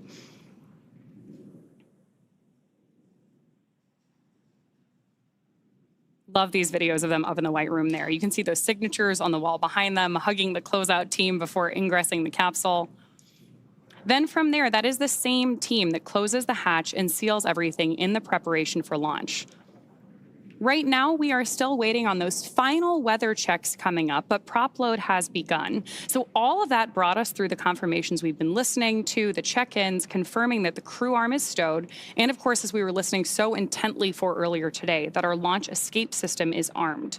Love these videos of them up in the White Room there. You can see those signatures on the wall behind them, hugging the closeout team before ingressing the capsule. Then from there, that is the same team that closes the hatch and seals everything in the preparation for launch. Right now, we are still waiting on those final weather checks coming up, but prop load has begun. So all of that brought us through the confirmations we've been listening to, the check-ins, confirming that the crew arm is stowed, and of course, as we were listening so intently for earlier today, that our launch escape system is armed.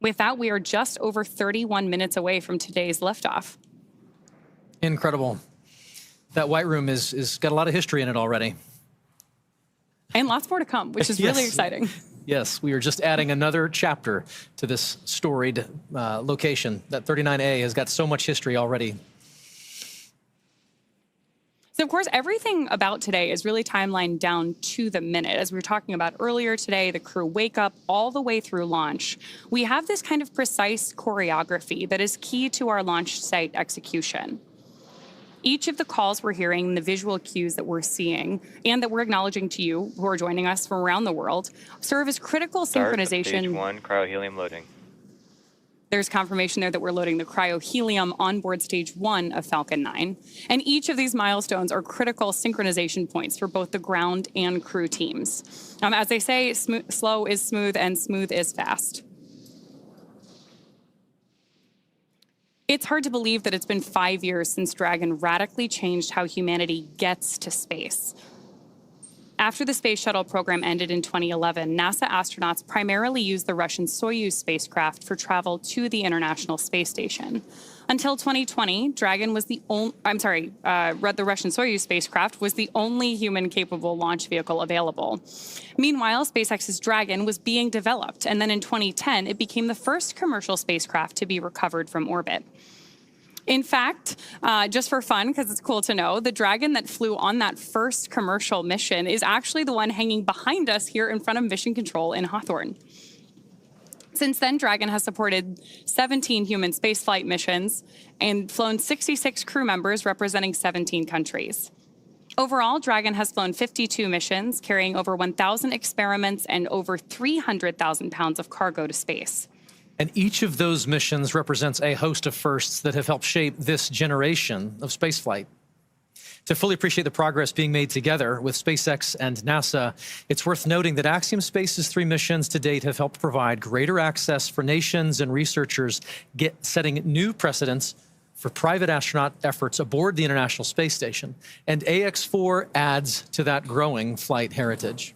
With that, we are just over 31 minutes away from today's liftoff. Incredible. That White Room is got a lot of history in it already. And lots more to come, which is really exciting. Yes, we are just adding another chapter to this storied location. That 39A has got so much history already. So, of course, everything about today is really timelined down to the minute. As we were talking about earlier today, the crew wake up all the way through launch. We have this kind of precise choreography that is key to our launch site execution. Each of the calls we're hearing, the visual cues that we're seeing, and that we're acknowledging to you who are joining us from around the world, serve as critical synchronization. Stage 1, cryohelium loading. There's confirmation there that we're loading the cryohelium on board stage 1 of Falcon 9. And each of these milestones are critical synchronization points for both the ground and crew teams. As they say, slow is smooth and smooth is fast. It's hard to believe that it's been 5 years since Dragon radically changed how humanity gets to space. After the Space Shuttle program ended in 2011, NASA astronauts primarily used the Russian Soyuz spacecraft for travel to the International Space Station. Until 2020, Dragon was the Russian Soyuz spacecraft was the only human-capable launch vehicle available. Meanwhile, SpaceX's Dragon was being developed, and then in 2010, it became the first commercial spacecraft to be recovered from orbit. In fact, just for fun, because it's cool to know, the Dragon that flew on that first commercial mission is actually the one hanging behind us here in front of Mission Control in Hawthorne. Since then, Dragon has supported 17 human spaceflight missions and flown 66 crew members representing 17 countries. Overall, Dragon has flown 52 missions, carrying over 1,000 experiments and over 300,000 pounds of cargo to space. And each of those missions represents a host of firsts that have helped shape this generation of spaceflight. To fully appreciate the progress being made together with SpaceX and NASA, it's worth noting that Axiom Space's 3 missions to date have helped provide greater access for nations and researchers, setting new precedents for private astronaut efforts aboard the International Space Station. And AX-4 adds to that growing flight heritage.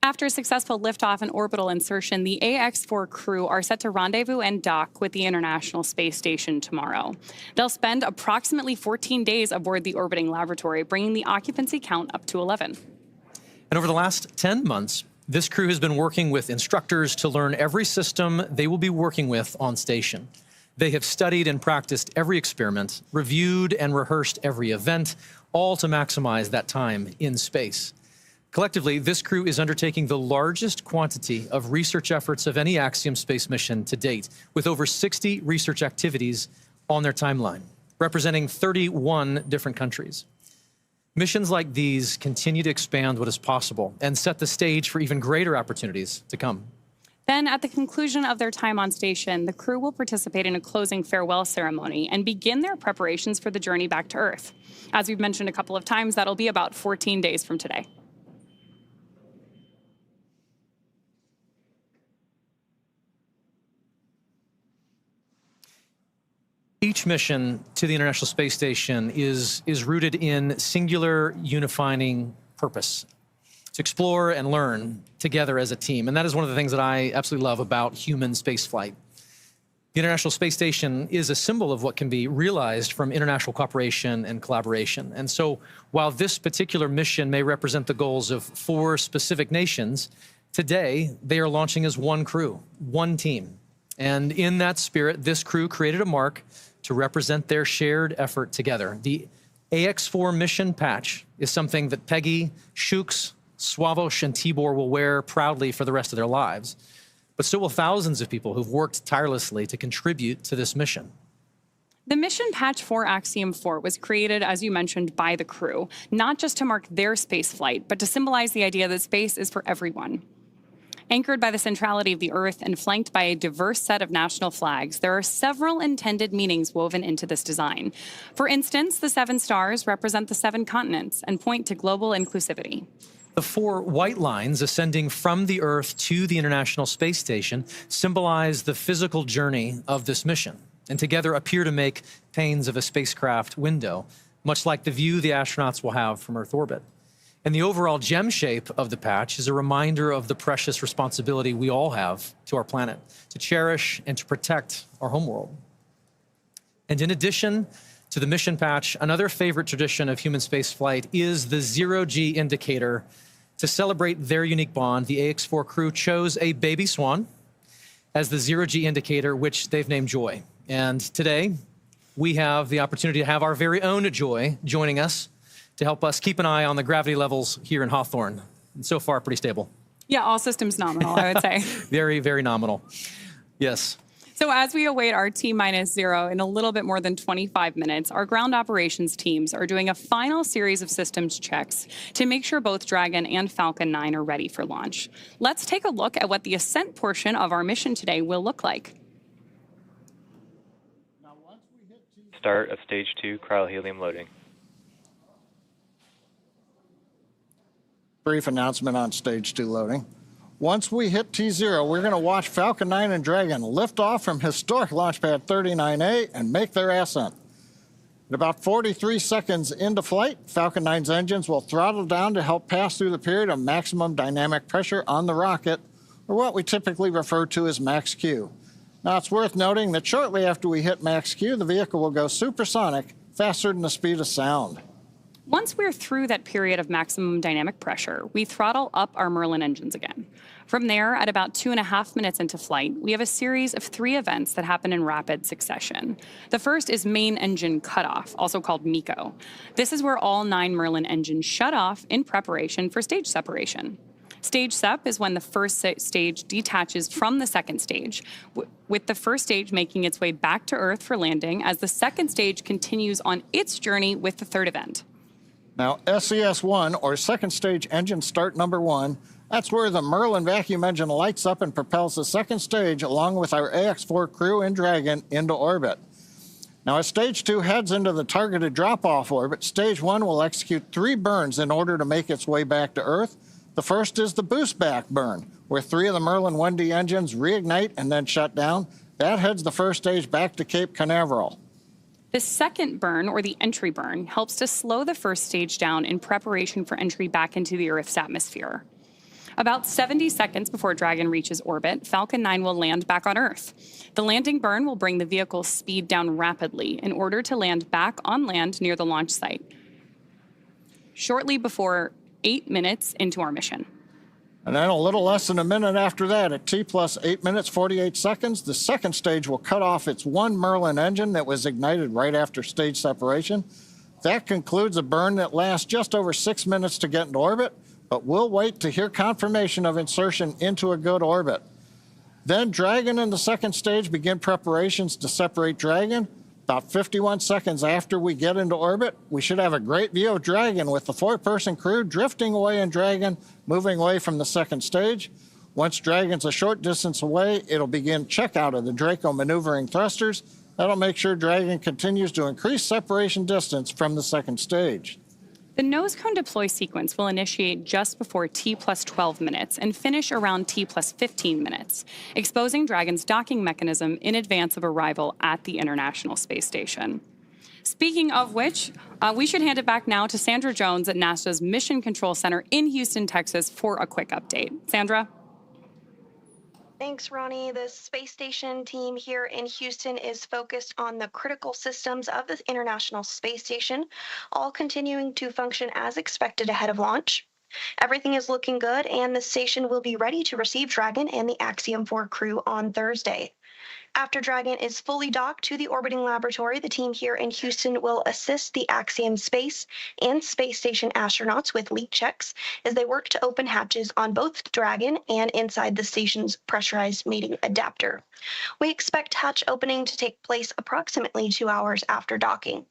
After a successful liftoff and orbital insertion, the AX-4 crew are set to rendezvous and dock with the International Space Station tomorrow. They'll spend approximately 14 days aboard the orbiting laboratory, bringing the occupancy count up to 11. And over the last 10 months, this crew has been working with instructors to learn every system they will be working with on station. They have studied and practiced every experiment, reviewed and rehearsed every event, all to maximize that time in space. Collectively, this crew is undertaking the largest quantity of research efforts of any Axiom space mission to date, with over 60 research activities on their timeline, representing 31 different countries. Missions like these continue to expand what is possible and set the stage for even greater opportunities to come. Then, at the conclusion of their time on station, the crew will participate in a closing farewell ceremony and begin their preparations for the journey back to Earth. As we've mentioned a couple of times, that'll be about 14 days from today. Each mission to the International Space Station is rooted in singular unifying purpose, to explore and learn together as a team. And that is one of the things that I absolutely love about human spaceflight. The International Space Station is a symbol of what can be realized from international cooperation and collaboration. And so while this particular mission may represent the goals of 4 specific nations, today they are launching as one crew, one team. And in that spirit, this crew created a mark to represent their shared effort together. The AX-4 mission patch is something that Peggy, Shukes, Swavesh, and Tibor will wear proudly for the rest of their lives. But so will thousands of people who've worked tirelessly to contribute to this mission. The mission patch for Axiom 4 was created, as you mentioned, by the crew, not just to mark their space flight, but to symbolize the idea that space is for everyone. Anchored by the centrality of the Earth and flanked by a diverse set of national flags, there are several intended meanings woven into this design. For instance, the 7 stars represent the 7 continents and point to global inclusivity. The 4 white lines ascending from the Earth to the International Space Station symbolize the physical journey of this mission, and together appear to make panes of a spacecraft window, much like the view the astronauts will have from Earth orbit. And the overall gem shape of the patch is a reminder of the precious responsibility we all have to our planet, to cherish and to protect our homeworld. And in addition to the mission patch, another favorite tradition of human spaceflight is the ZeroG Indicator. To celebrate their unique bond, the AX-4 crew chose a baby swan as the ZeroG Indicator, which they've named Joy. And today, we have the opportunity to have our very own Joy joining us to help us keep an eye on the gravity levels here in Hawthorne. And so far, pretty stable. Yeah, all systems nominal, I would say. Very, very nominal. Yes. So as we await our T-0 in a little bit more than 25 minutes, our ground operations teams are doing a final series of systems checks to make sure both Dragon and Falcon 9 are ready for launch. Let's take a look at what the ascent portion of our mission today will look like. Start of Stage 2 cryohelium loading. Brief announcement on Stage 2 loading. Once we hit T0, we're going to watch Falcon 9 and Dragon lift off from historic launch pad 39A and make their ascent. At about 43 seconds into flight, Falcon 9's engines will throttle down to help pass through the period of maximum dynamic pressure on the rocket, or what we typically refer to as max Q. Now, it's worth noting that shortly after we hit max Q, the vehicle will go supersonic, faster than the speed of sound. Once we're through that period of maximum dynamic pressure, we throttle up our Merlin engines again. From there, at about 2.5 minutes into flight, we have a series of 3 events that happen in rapid succession. The first is main engine cutoff, also called MECO. This is where all 9 Merlin engines shut off in preparation for stage separation. Stage sep is when the first stage detaches from the second stage, with the first stage making its way back to Earth for landing as the second stage continues on its journey with the third event. Now, SES-1, or second stage engine start number 1, that's where the Merlin vacuum engine lights up and propels the second stage along with our AX-4 crew and Dragon into orbit. Now, as Stage 2 heads into the targeted drop-off orbit, Stage 1 will execute 3 burns in order to make its way back to Earth. The first is the boost back burn, where 3 of the Merlin 1D engines reignite and then shut down. That heads the first stage back to Cape Canaveral. The second burn, or the entry burn, helps to slow the first stage down in preparation for entry back into the Earth's atmosphere. About 70 seconds before Dragon reaches orbit, Falcon 9 will land back on Earth. The landing burn will bring the vehicle's speed down rapidly in order to land back on land near the launch site, shortly before 8 minutes into our mission. And then a little less than a minute after that, at T plus 8 minutes, 48 seconds, the second stage will cut off its one Merlin engine that was ignited right after stage separation. That concludes a burn that lasts just over 6 minutes to get into orbit, but we'll wait to hear confirmation of insertion into a good orbit. Then Dragon and the second stage begin preparations to separate Dragon. About 51 seconds after we get into orbit, we should have a great view of Dragon with the 4-person crew drifting away in Dragon, moving away from the second stage. Once Dragon's a short distance away, it'll begin checkout of the Draco maneuvering thrusters. That'll make sure Dragon continues to increase separation distance from the second stage. The nose cone deploy sequence will initiate just before T plus 12 minutes and finish around T plus 15 minutes, exposing Dragon's docking mechanism in advance of arrival at the International Space Station. Speaking of which, we should hand it back now to Sandra Jones at NASA's Mission Control Center in Houston, Texas, for a quick update. Sandra? Thanks, Ronnie. The space station team here in Houston is focused on the critical systems of the International Space Station, all continuing to function as expected ahead of launch. Everything is looking good, and the station will be ready to receive Dragon and the Axiom 4 crew on Thursday. After Dragon is fully docked to the orbiting laboratory, the team here in Houston will assist the Axiom Space and Space Station astronauts with leak checks as they work to open hatches on both Dragon and inside the station's pressurized mating adapter. We expect hatch opening to take place approximately 2 hours after docking.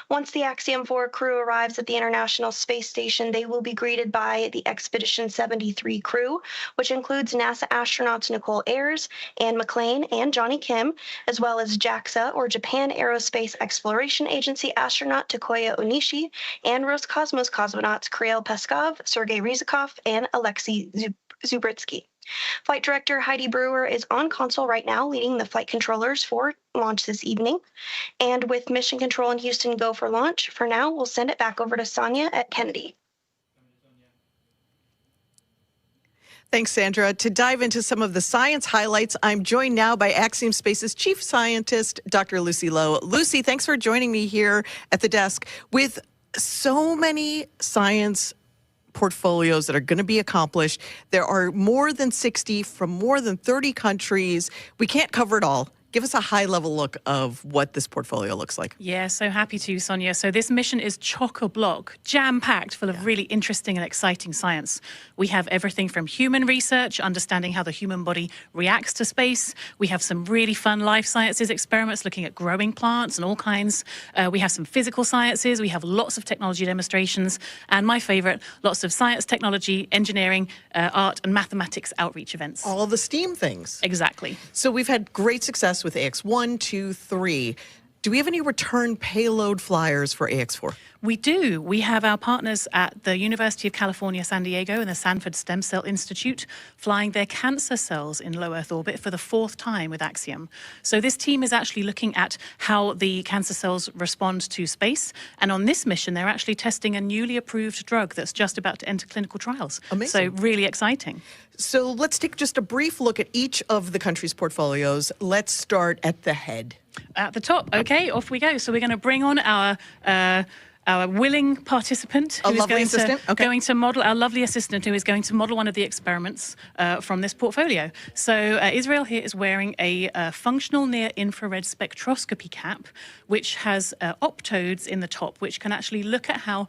Once the Axiom 4 crew arrives at the International Space Station, they will be greeted by the Expedition 73 crew, which includes NASA astronauts Nicole Ayers, Anne McClain, and Johnny Kim, as well as JAXA, or Japan Aerospace Exploration Agency astronaut Takoya Onishi, and Roscosmos cosmonauts Kirill Peskov, Sergei Ryzhikov, and Alexei Zubritsky. Flight Director Heidi Brewer is on console right now, leading the flight controllers for launch this evening. And with Mission Control in Houston go for launch, for now, we'll send it back over to Sonia at Kennedy. Thanks, Sandra. To dive into some of the science highlights, I'm joined now by Axiom Space's Chief Scientist, Dr. Lucy Lowe. Lucy, thanks for joining me here at the desk. With so many science portfolios that are going to be accomplished. There are more than 60 from more than 30 countries. We can't cover it all. Give us a high-level look of what this portfolio looks like. Yeah, so happy to, Sonia. So this mission is chock-a-block, jam-packed, full of really interesting and exciting science. We have everything from human research, understanding how the human body reacts to space. We have some really fun life sciences experiments looking at growing plants and all kinds. We have some physical sciences. We have lots of technology demonstrations. And my favorite, lots of science, technology, engineering, art, and mathematics outreach events. All the STEAM things. Exactly. So we've had great success with AX1, 2, 3. Do we have any return payload flyers for AX4? We do. We have our partners at the University of California, San Diego and the Sanford Stem Cell Institute flying their cancer cells in low Earth orbit for the 4th time with Axiom. So this team is actually looking at how the cancer cells respond to space. And on this mission, they're actually testing a newly approved drug that's just about to enter clinical trials. Amazing. So really exciting. So let's take just a brief look at each of the country's portfolios. Let's start at the head. At the top. Okay, off we go. So we're going to bring on our willing participant who is going to model, our lovely assistant who is going to model one of the experiments from this portfolio. So Israel here is wearing a functional near-infrared spectroscopy cap, which has optodes in the top, which can actually look at how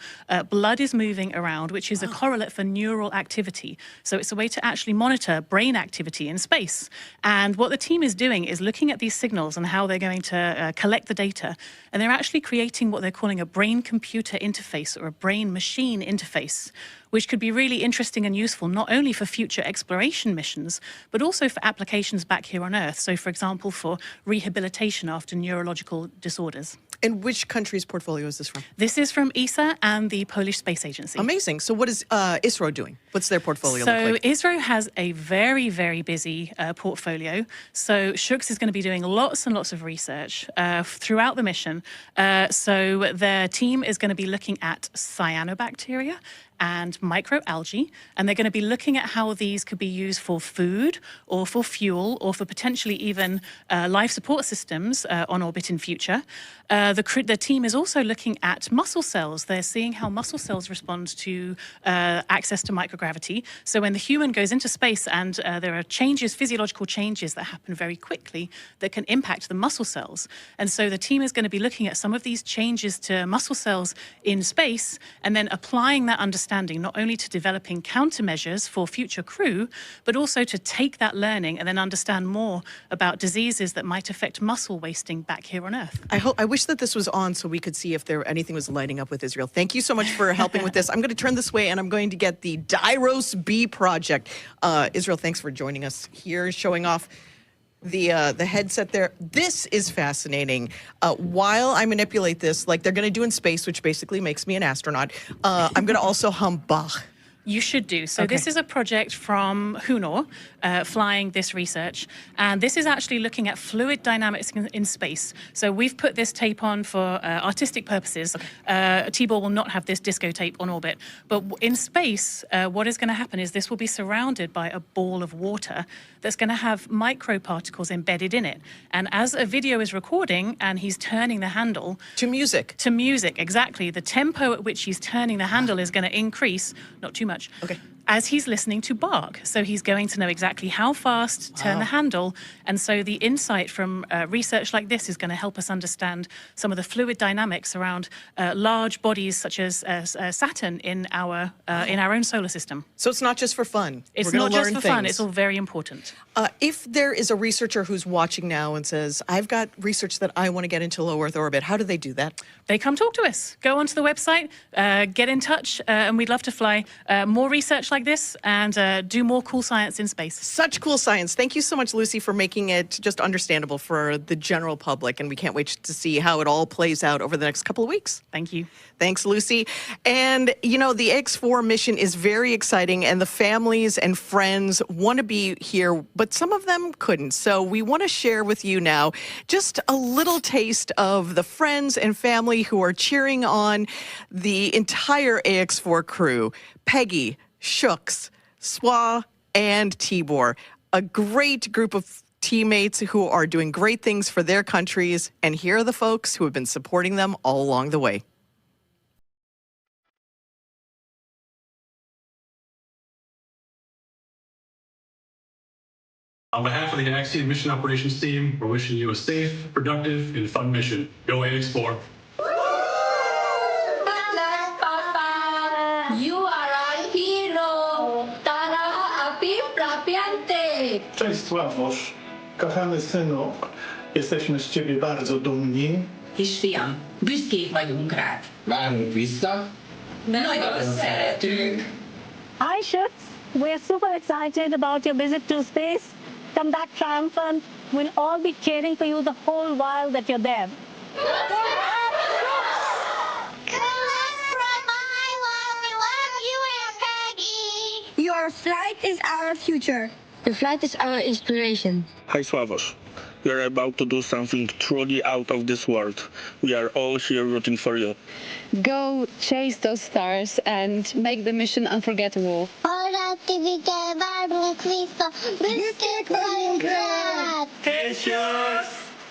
blood is moving around, which is a correlate for neural activity. So it's a way to actually monitor brain activity in space. And what the team is doing is looking at these signals and how they're going to collect the data. And they're actually creating what they're calling a brain-computer brain-computer interface or a brain-machine interface, which could be really interesting and useful not only for future exploration missions, but also for applications back here on Earth. So, for example, for rehabilitation after neurological disorders. And which country's portfolio is this from? This is from ESA and the Polish Space Agency. Amazing. So what is ISRO doing? What's their portfolio so look like? ISRO has a very, very busy portfolio. So Shooks is going to be doing lots and lots of research throughout the mission. So their team is going to be looking at cyanobacteria and microalgae, and they're going to be looking at how these could be used for food or for fuel or for potentially even life support systems on orbit in future. The team is also looking at muscle cells. They're seeing how muscle cells respond to access to microgravity. So when the human goes into space and there are changes, physiological changes that happen very quickly that can impact the muscle cells. And so the team is going to be looking at some of these changes to muscle cells in space and then applying that understanding not only to developing countermeasures for future crew, but also to take that learning and then understand more about diseases that might affect muscle wasting back here on Earth. I wish that this was on so we could see if anything was lighting up with Israel. Thank you so much for helping with this. I'm going to turn this way and I'm going to get the Dyros B project. Israel, thanks for joining us here, showing off the headset there. This is fascinating. While I manipulate this, like they're going to do in space, which basically makes me an astronaut, I'm going to also hum Bach. You should do. So this is a project from Hunor, flying this research. And this is actually looking at fluid dynamics in space. So we've put this tape on for artistic purposes. Tibor will not have this disco tape on orbit. But in space, what is going to happen is this will be surrounded by a ball of water that's going to have microparticles embedded in it. And as a video is recording and he's turning the handle... To music. To music, exactly. The tempo at which he's turning the handle is going to increase, not too much, as he's listening to Bach. So he's going to know exactly how fast to turn the handle. And so the insight from research like this is going to help us understand some of the fluid dynamics around large bodies such as Saturn in our own solar system. So it's not just for fun. It's not just for fun. It's all very important. If there is a researcher who's watching now and says, I've got research that I want to get into low Earth orbit, how do they do that? They come talk to us. Go onto the website, get in touch, and we'd love to fly more research like this and do more cool science in space. Such cool science. Thank you so much, Lucy, for making it just understandable for the general public. And we can't wait to see how it all plays out over the next couple of weeks. Thank you. Thanks, Lucy. And, you know, the X4 mission is very exciting, and the families and friends want to be here, but some of them couldn't. So we want to share with you now just a little taste of the friends and family who are cheering on the entire AX4 crew. Peggy, Shooks, Swa, and Tibor. A great group of teammates who are doing great things for their countries. And here are the folks who have been supporting them all along the way. On behalf of the Axiom Mission Operations team, we're wishing you a safe, productive, and fun mission. Go AX4. You are our hero! Tara api prapiante! Cześć Sławosz, kochany synu, jesteśmy z ciebie bardzo dumni. Kisfiam, büszkék vagyunk rád. Várunk vissza. Nagyon szeretünk. Hi, Shooks. We're super excited about your visit to space. Come back triumphant. We'll all be cheering for you the whole while that you're there. Your flight is our future. Your flight is our inspiration. Hi, Sławosz. We are about to do something truly out of this world. We are all here rooting for you. Go chase those stars and make the mission unforgettable.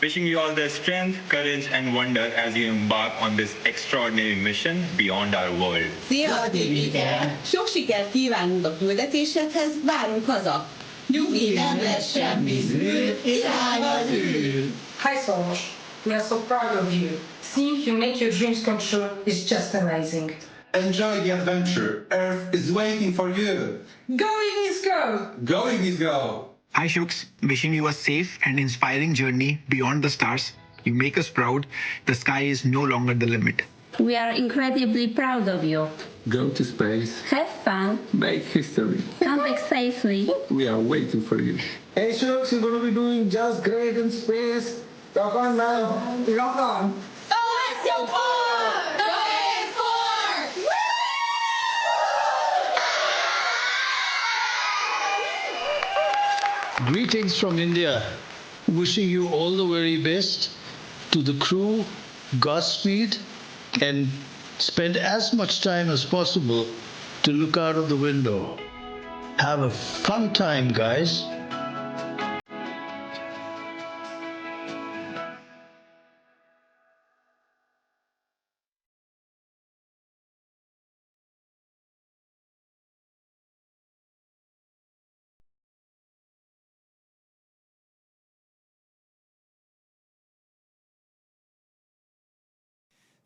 Wishing you all the strength, courage, and wonder as you embark on this extraordinary mission beyond our world. Szia, Tibike! Sok sikert kívánunk a küldetésedhez, várunk haza! Nyugi nem lesz semmi zűr, irány az űr! Hi, Soros. We are so proud of you. Seeing you make your dreams come true is just amazing. Enjoy the adventure. Earth is waiting for you. Going is go! Going is go! Hi, Shooks. Wishing you a safe and inspiring journey beyond the stars. You make us proud. The sky is no longer the limit. We are incredibly proud of you. Go to space. Have fun. Make history. Come back safely. We are waiting for you. Hey, Shooks, you're going to be doing just great in space. Rock on, man. Rock on. Axiom 4! Greetings from India. Wishing you all the very best. To the crew, Godspeed, and spend as much time as possible to look out of the window. Have a fun time, guys.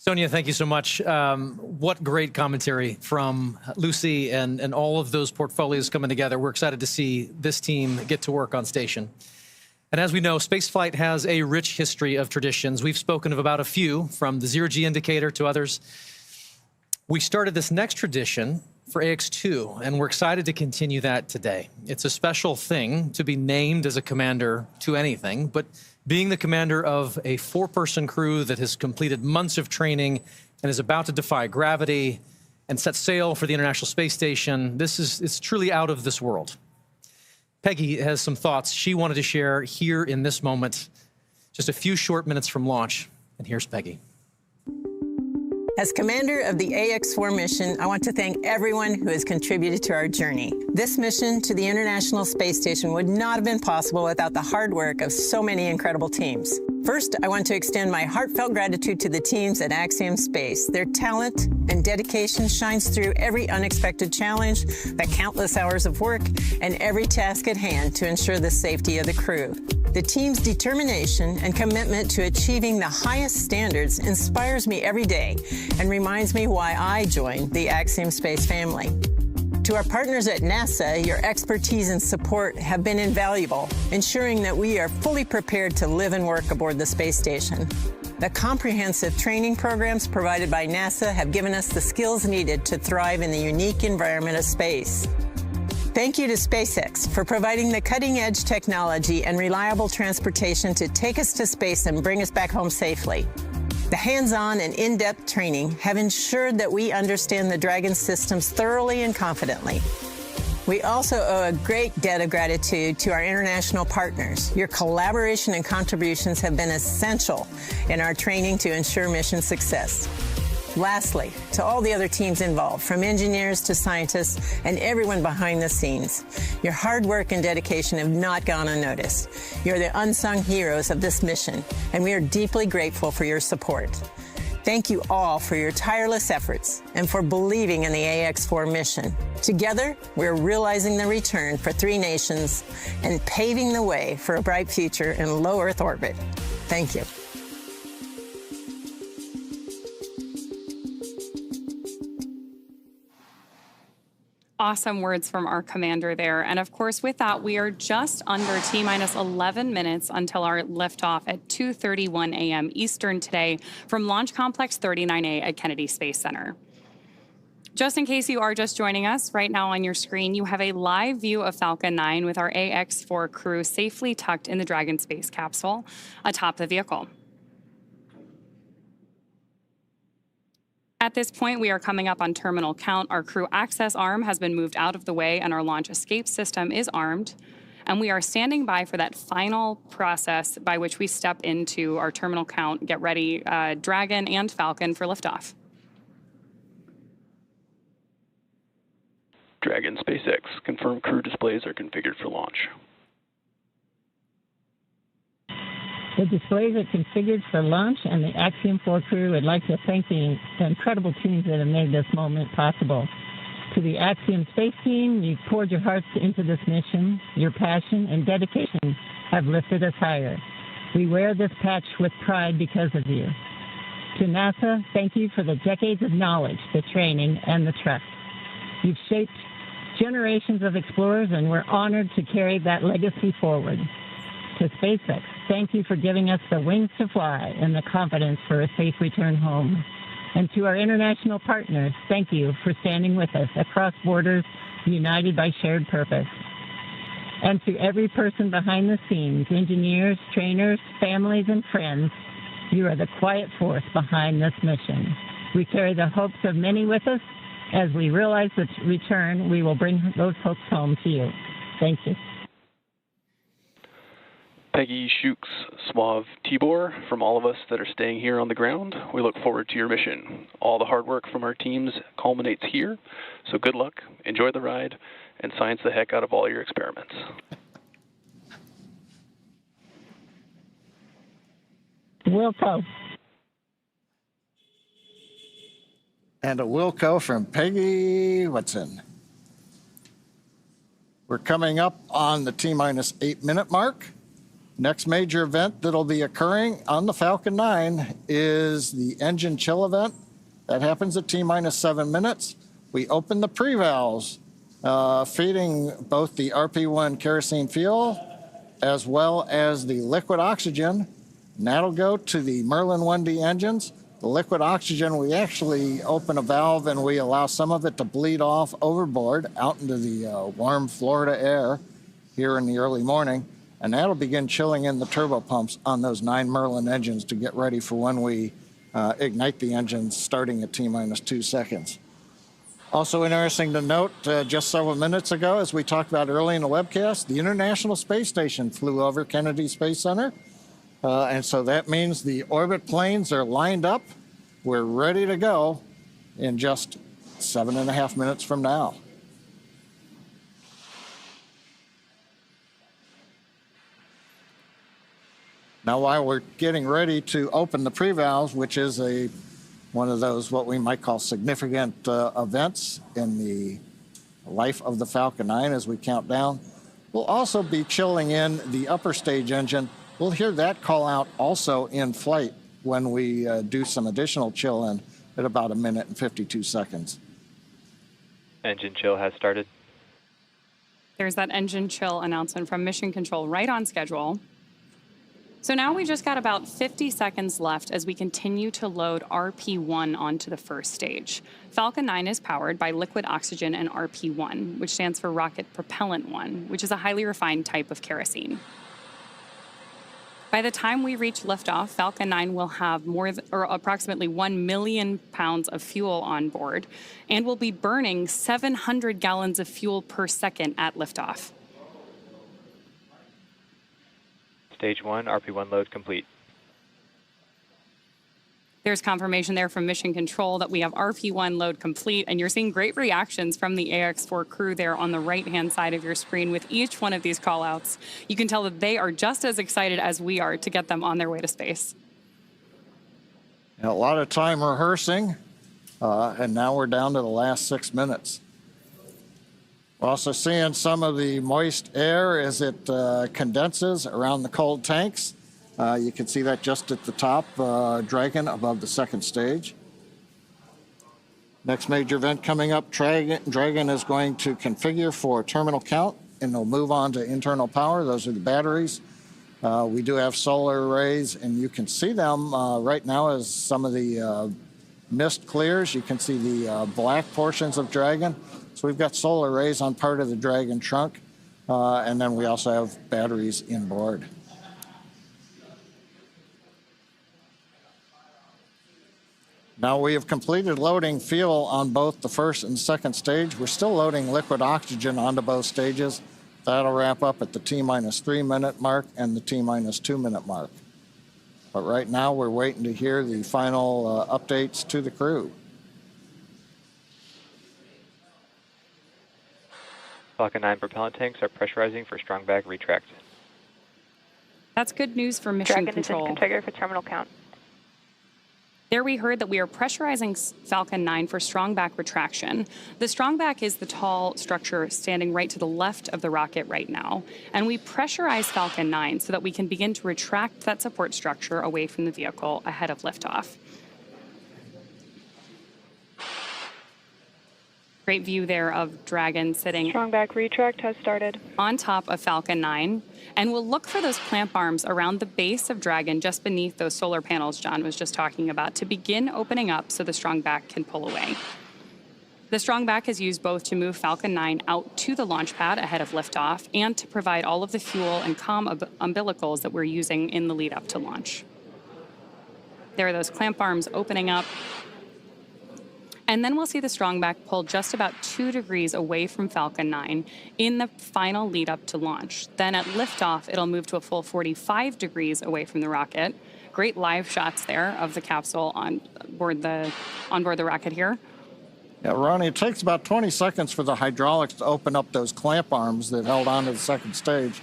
Sonia, thank you so much. What great commentary from Lucy and all of those portfolios coming together. We're excited to see this team get to work on station. And as we know, spaceflight has a rich history of traditions. We've spoken of about a few, from the ZeroG Indicator to others. We started this next tradition for AX2, and we're excited to continue that today. It's a special thing to be named as a commander to anything, but being the commander of a 4-person crew that has completed months of training and is about to defy gravity and set sail for the International Space Station, it's truly out of this world. Peggy has some thoughts she wanted to share here in this moment, just a few short minutes from launch, and here's Peggy. As commander of the AX4 mission, I want to thank everyone who has contributed to our journey. This mission to the International Space Station would not have been possible without the hard work of so many incredible teams. First, I want to extend my heartfelt gratitude to the teams at Axiom Space. Their talent and dedication shines through every unexpected challenge, the countless hours of work, and every task at hand to ensure the safety of the crew. The team's determination and commitment to achieving the highest standards inspires me every day and reminds me why I joined the Axiom Space family. To our partners at NASA, your expertise and support have been invaluable, ensuring that we are fully prepared to live and work aboard the space station. The comprehensive training programs provided by NASA have given us the skills needed to thrive in the unique environment of space. Thank you to SpaceX for providing the cutting-edge technology and reliable transportation to take us to space and bring us back home safely. The hands-on and in-depth training have ensured that we understand the Dragon systems thoroughly and confidently. We also owe a great debt of gratitude to our international partners. Your collaboration and contributions have been essential in our training to ensure mission success. Lastly, to all the other teams involved, from engineers to scientists and everyone behind the scenes, your hard work and dedication have not gone unnoticed. You're the unsung heroes of this mission, and we are deeply grateful for your support. Thank you all for your tireless efforts and for believing in the AX4 mission. Together, we're realizing the return for 3 nations and paving the way for a bright future in low Earth orbit. Thank you. Awesome words from our commander there. And of course, with that, we are just under T-minus 11 minutes until our liftoff at 2:31 a.m. Eastern today from Launch Complex 39A at Kennedy Space Center. Just in case you are just joining us, right now on your screen, you have a live view of Falcon 9 with our AX4 crew safely tucked in the Dragon space capsule atop the vehicle. At this point, we are coming up on terminal count. Our crew access arm has been moved out of the way and our launch escape system is armed. And we are standing by for that final process by which we step into our terminal count, get ready, Dragon and Falcon for liftoff. Dragon SpaceX, confirm crew displays are configured for launch. The displays are configured for launch, and the Axiom 4 crew would like to thank the incredible teams that have made this moment possible. To the Axiom Space team, you've poured your hearts into this mission. Your passion and dedication have lifted us higher. We wear this patch with pride because of you. To NASA, thank you for the decades of knowledge, the training, and the trust. You've shaped generations of explorers, and we're honored to carry that legacy forward. To SpaceX, thank you for giving us the wings to fly and the confidence for a safe return home. And to our international partners, thank you for standing with us across borders, united by shared purpose. And to every person behind the scenes, engineers, trainers, families, and friends, you are the quiet force behind this mission. We carry the hopes of many with us. As we realize the return, we will bring those hopes home to you. Thank you. Peggy Whitson Tibor, from all of us that are staying here on the ground, we look forward to your mission. All the hard work from our teams culminates here, so good luck, enjoy the ride, and science the heck out of all your experiments. Wilco. And a Wilco from Peggy Whitson. We're coming up on the T-minus 8-minute mark. Next major event that'll be occurring on the Falcon 9 is the engine chill event. That happens at T-minus 7 minutes. We open the pre-valves, feeding both the RP1 kerosene fuel as well as the liquid oxygen. And that'll go to the Merlin 1D engines. The liquid oxygen, we actually open a valve and we allow some of it to bleed off overboard out into the warm Florida air here in the early morning. And that'll begin chilling in the turbo pumps on those 9 Merlin engines to get ready for when we ignite the engines starting at T-minus 2 seconds. Also interesting to note, just several minutes ago, as we talked about early in the webcast, the International Space Station flew over Kennedy Space Center. And so that means the orbit planes are lined up. We're ready to go in just 7.5 minutes from now. Now, while we're getting ready to open the pre-valves, which is one of those what we might call significant events in the life of the Falcon 9 as we count down, we'll also be chilling in the upper stage engine. We'll hear that call out also in flight when we do some additional chill in at about 1 minute and 52 seconds. Engine chill has started. There's that engine chill announcement from Mission Control, right on schedule. So now we just got about 50 seconds left as we continue to load RP1 onto the first stage. Falcon 9 is powered by liquid oxygen and RP1, which stands for Rocket Propellant 1, which is a highly refined type of kerosene. By the time we reach liftoff, Falcon 9 will have approximately 1 million pounds of fuel on board and will be burning 700 gallons of fuel per second at liftoff. Stage 1, RP1 load complete. There's confirmation there from Mission Control that we have RP1 load complete, and you're seeing great reactions from the AX4 crew there on the right-hand side of your screen with each one of these call-outs. You can tell that they are just as excited as we are to get them on their way to space. And a lot of time rehearsing, and now we're down to the last 6 minutes. We're also seeing some of the moist air as it condenses around the cold tanks. You can see that just at the top, Dragon above the second stage. Next major event coming up, Dragon is going to configure for terminal count, and they'll move on to internal power. Those are the batteries. We do have solar arrays, and you can see them right now as some of the mist clears. You can see the black portions of Dragon. So we've got solar arrays on part of the Dragon trunk, and then we also have batteries inboard. Now we have completed loading fuel on both the first and second stage. We're still loading liquid oxygen onto both stages. That'll wrap up at the T-minus 3 minute mark and the T-minus 2 minute mark. But right now we're waiting to hear the final updates to the crew. Falcon 9 propellant tanks are pressurizing for strong back retract. That's good news for Mission Control. Dragon is in configure for terminal count. There we heard that we are pressurizing Falcon 9 for strong back retraction. The strong back is the tall structure standing right to the left of the rocket right now. And we pressurize Falcon 9 so that we can begin to retract that support structure away from the vehicle ahead of liftoff. Great view there of Dragon sitting Strong back retract has started. on top of Falcon 9. And we'll look for those clamp arms around the base of Dragon, just beneath those solar panels John was just talking about, to begin opening up so the strong back can pull away. The strong back is used both to move Falcon 9 out to the launch pad ahead of liftoff and to provide all of the fuel and comm umbilicals that we're using in the lead up to launch. There are those clamp arms opening up. And then we'll see the strong back pull just about 2 degrees away from Falcon 9 in the final lead up to launch. Then at liftoff, it'll move to a full 45 degrees away from the rocket. Great live shots there of the capsule on board the rocket here. Yeah, Ronnie, it takes about 20 seconds for the hydraulics to open up those clamp arms that held on to the second stage.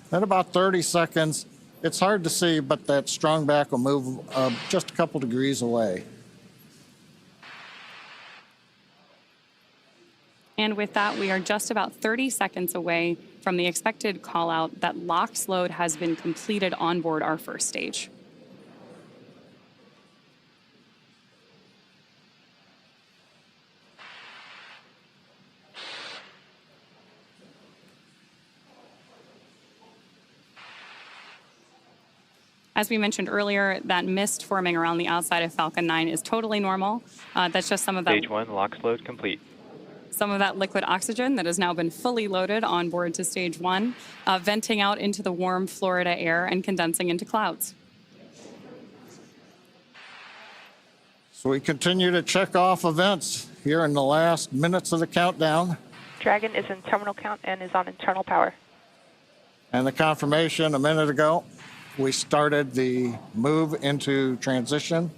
Then about 30 seconds, it's hard to see, but that strong back will move just a couple degrees away. And with that, we are just about 30 seconds away from the expected call out that LOX load has been completed on board our first stage. As we mentioned earlier, that mist forming around the outside of Falcon 9 is totally normal. That's just some of that. Stage 1, LOX load complete. Some of that liquid oxygen that has now been fully loaded on board to stage 1, venting out into the warm Florida air and condensing into clouds. So we continue to check off events here in the last minutes of the countdown. Dragon is in terminal count and is on internal power. And the confirmation a minute ago, we started the move into transition.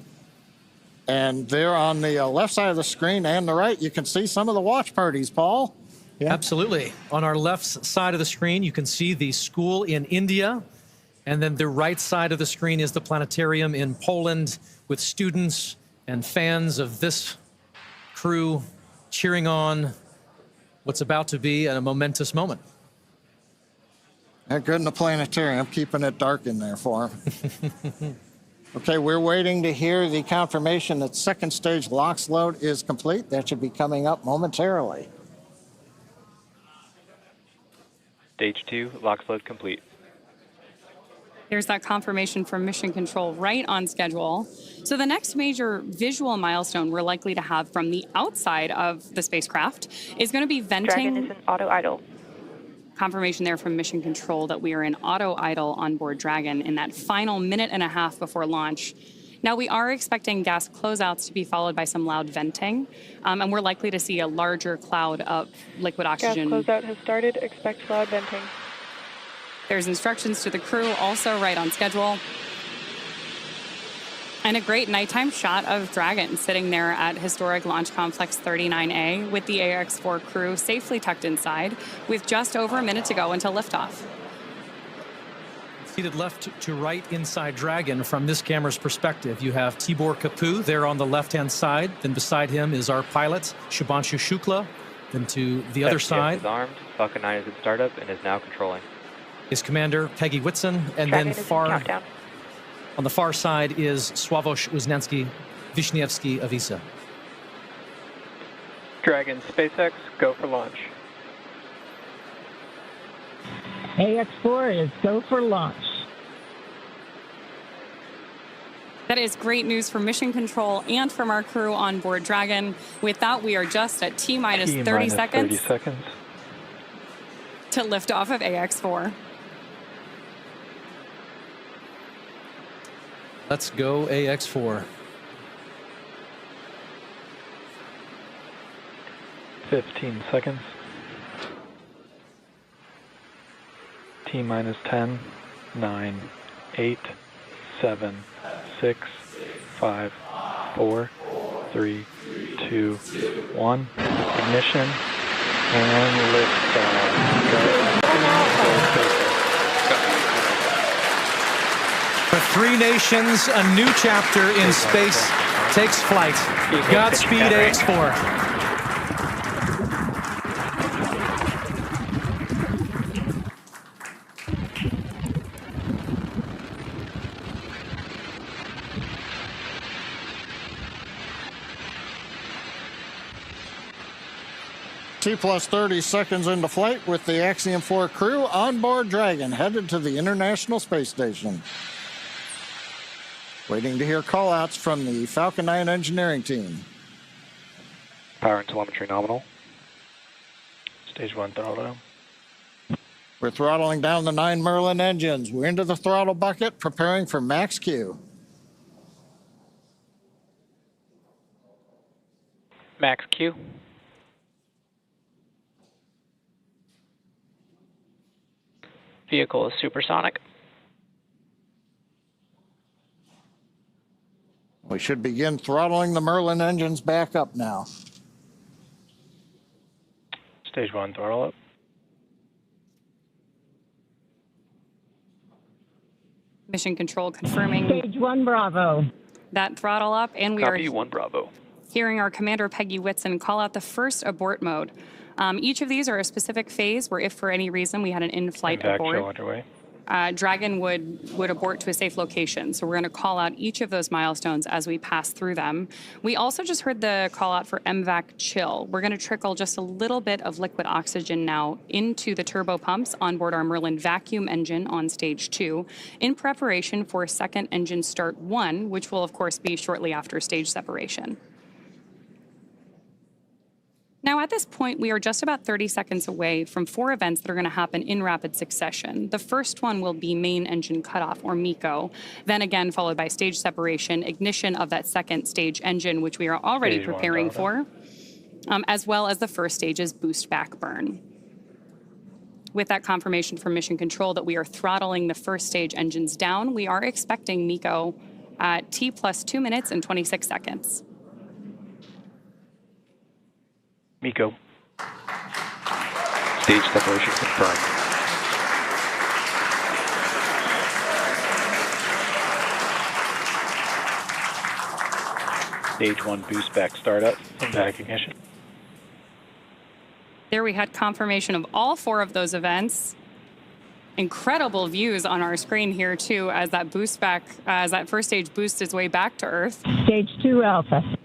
And there on the left side of the screen and the right, you can see some of the watch parties, Paul. Yeah. Absolutely. On our left side of the screen, you can see the school in India. And then the right side of the screen is the planetarium in Poland with students and fans of this crew cheering on what's about to be a momentous moment. Good in the planetarium, keeping it dark in there for them. Okay, we're waiting to hear the confirmation that second stage LOX load is complete. That should be coming up momentarily. Stage 2, LOX load complete. There's that confirmation from Mission Control right on schedule. So the next major visual milestone we're likely to have from the outside of the spacecraft is going to be venting. Dragon is in auto idle. Confirmation there from Mission Control that we are in auto idle on board Dragon in that final minute and a half before launch. Now, we are expecting gas closeouts to be followed by some loud venting, and we're likely to see a larger cloud of liquid oxygen. Gas closeout has started. Expect loud venting. There's instructions to the crew, also right on schedule. And a great nighttime shot of Dragon sitting there at historic Launch Complex 39A with the AX-4 crew safely tucked inside with just over a minute to go until liftoff. Seated left to right inside Dragon from this camera's perspective, you have Tibor Kapu there on the left-hand side. Then beside him is our pilot, Shubhanshu Shukla. Then to the other side is armed. Falcon 9 is in startup and is now controlling. Is Commander Peggy Whitson, and Dragon then on the far side is Sławosz Uznanski-Wiśniewski of ESA. Dragon, SpaceX, go for launch. AX4 is go for launch. That is great news for Mission Control and from our crew on board Dragon. With that, we are just at T-minus 30 seconds to lift off of AX4. Let's go AX4. 15 seconds. T-minus 10, 9, 8, 7, 6, 5, 4, 3, 2, 1. Ignition and lift. For three nations, a new chapter in space takes flight. Godspeed, AX4. T plus 30 seconds into flight with the Axiom 4 crew on board Dragon, headed to the International Space Station. Waiting to hear callouts from the Falcon 9 engineering team. Power and telemetry nominal. Stage 1 throttle. We're throttling down the 9 Merlin engines. We're into the throttle bucket, preparing for max Q. Max Q. Vehicle is supersonic. We should begin throttling the Merlin engines back up now. Stage 1 throttle up. Mission control confirming. Stage 1 Bravo. That throttle up, and we Copy, are 1 Bravo. hearing our commander Peggy Whitson call out the first abort mode. Each of these are a specific phase where if for any reason we had an in-flight Impact abort, chill underway. Dragon would abort to a safe location. So we're going to call out each of those milestones as we pass through them. We also just heard the call out for MVAC chill. We're going to trickle just a little bit of liquid oxygen now into the turbo pumps on board our Merlin vacuum engine on stage 2 in preparation for second engine start 1, which will of course be shortly after stage separation. Now, at this point, we are just about 30 seconds away from 4 events that are going to happen in rapid succession. The first one will be main engine cutoff, or MECO, then again followed by stage separation, ignition of that second stage engine, which we are already Stage preparing 1 for, as well as the first stage's boost back burn. With that confirmation from mission control that we are throttling the first stage engines down, we are expecting MECO at T plus 2 minutes and 26 seconds. MECO. Stage separation confirmed. Stage 1 boost back startup. Back ignition. There we had confirmation of all 4 of those events. Incredible views on our screen here too as that boost back, as that first stage boosts its way back to Earth. Stage 2 Alpha.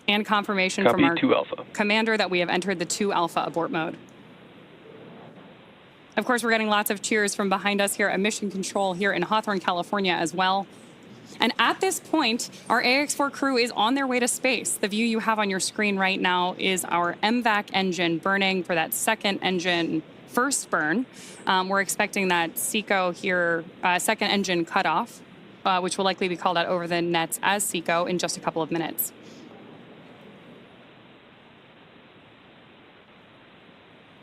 And confirmation Copy, from our 2 Alpha. commander that we have entered the 2 Alpha abort mode. Of course, we're getting lots of cheers from behind us here at Mission Control here in Hawthorne, California as well. And at this point, our AX4 crew is on their way to space. The view you have on your screen right now is our MVAC engine burning for that second engine first burn. We're expecting that SECO here, second engine cutoff, which will likely be called out over the nets as SECO in just a couple of minutes.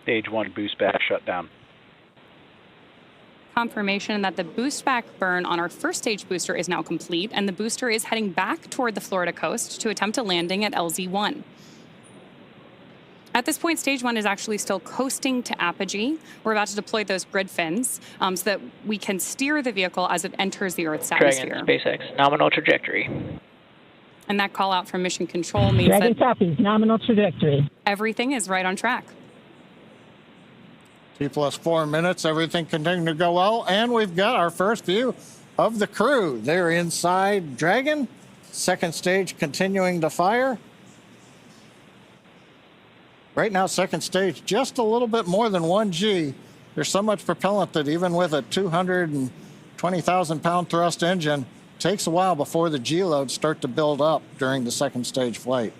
Stage 1 boost back shutdown. Confirmation that the boost back burn on our first stage booster is now complete, and the booster is heading back toward the Florida coast to attempt a landing at LZ1. At this point, stage 1 is actually still coasting to apogee. We're about to deploy those grid fins so that we can steer the vehicle as it enters the Earth's atmosphere. Dragon, SpaceX, nominal trajectory. And that call out from mission control means Dragon that copies, nominal trajectory. everything is right on track. T plus 4 minutes, everything continuing to go well, and we've got our first view of the crew. They're inside Dragon, second stage continuing to fire. Right now, second stage, just a little bit more than 1 G. There's so much propellant that even with a 220,000-pound thrust engine, it takes a while before the G loads start to build up during the second stage flight.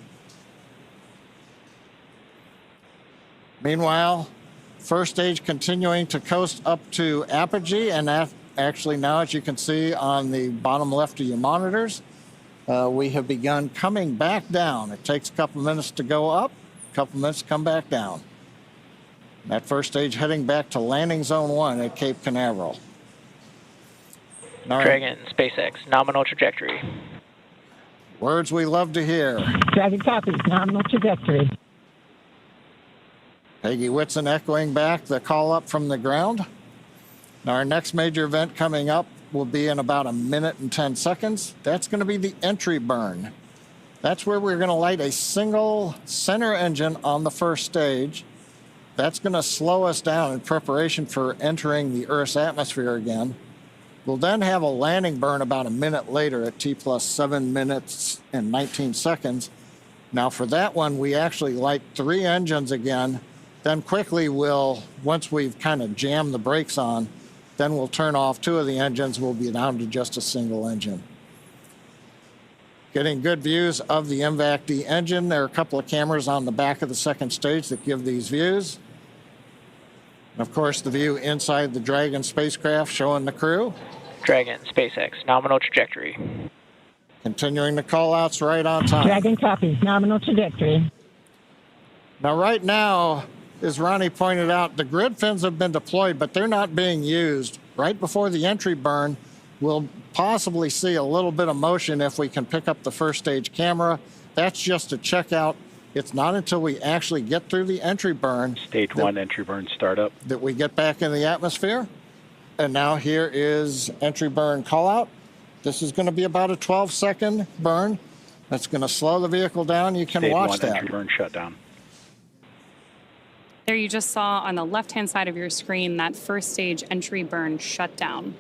Meanwhile, first stage continuing to coast up to apogee, and that actually now, as you can see on the bottom left of your monitors, we have begun coming back down. It takes a couple minutes to go up, a couple minutes to come back down. That first stage heading back to landing zone 1 at Cape Canaveral. Dragon, SpaceX, nominal trajectory. Words we love to hear. Dragon copies, nominal trajectory. Peggy Whitson echoing back the call up from the ground. Now our next major event coming up will be in about 1 minute and 10 seconds. That's going to be the entry burn. That's where we're going to light a single center engine on the first stage. That's going to slow us down in preparation for entering the Earth's atmosphere again. We'll then have a landing burn about 1 minute later at T plus 7 minutes and 19 seconds. Now for that one, we actually light 3 engines again Then quickly once we've kind of jammed the brakes on, then we'll turn off 2 of the engines. We'll be down to just a single engine. Getting good views of the MVAC-D engine. There are a couple of cameras on the back of the second stage that give these views. And of course, the view inside the Dragon spacecraft showing the crew. Dragon, SpaceX, nominal trajectory. Continuing the call-outs right on time. Dragon copies, nominal trajectory. Now, right now, as Ronnie pointed out, the grid fins have been deployed, but they're not being used. Right before the entry burn, we'll possibly see a little bit of motion if we can pick up the first stage camera. That's just to check out. It's not until we actually get through the entry burn. Stage 1 entry burn startup. That we get back in the atmosphere. And now here is entry burn call out. This is going to be about a 12-second burn. That's going to slow the vehicle down. You can watch that. Stage 1 entry burn shutdown. There you just saw on the left-hand side of your screen that first stage entry burn shutdown.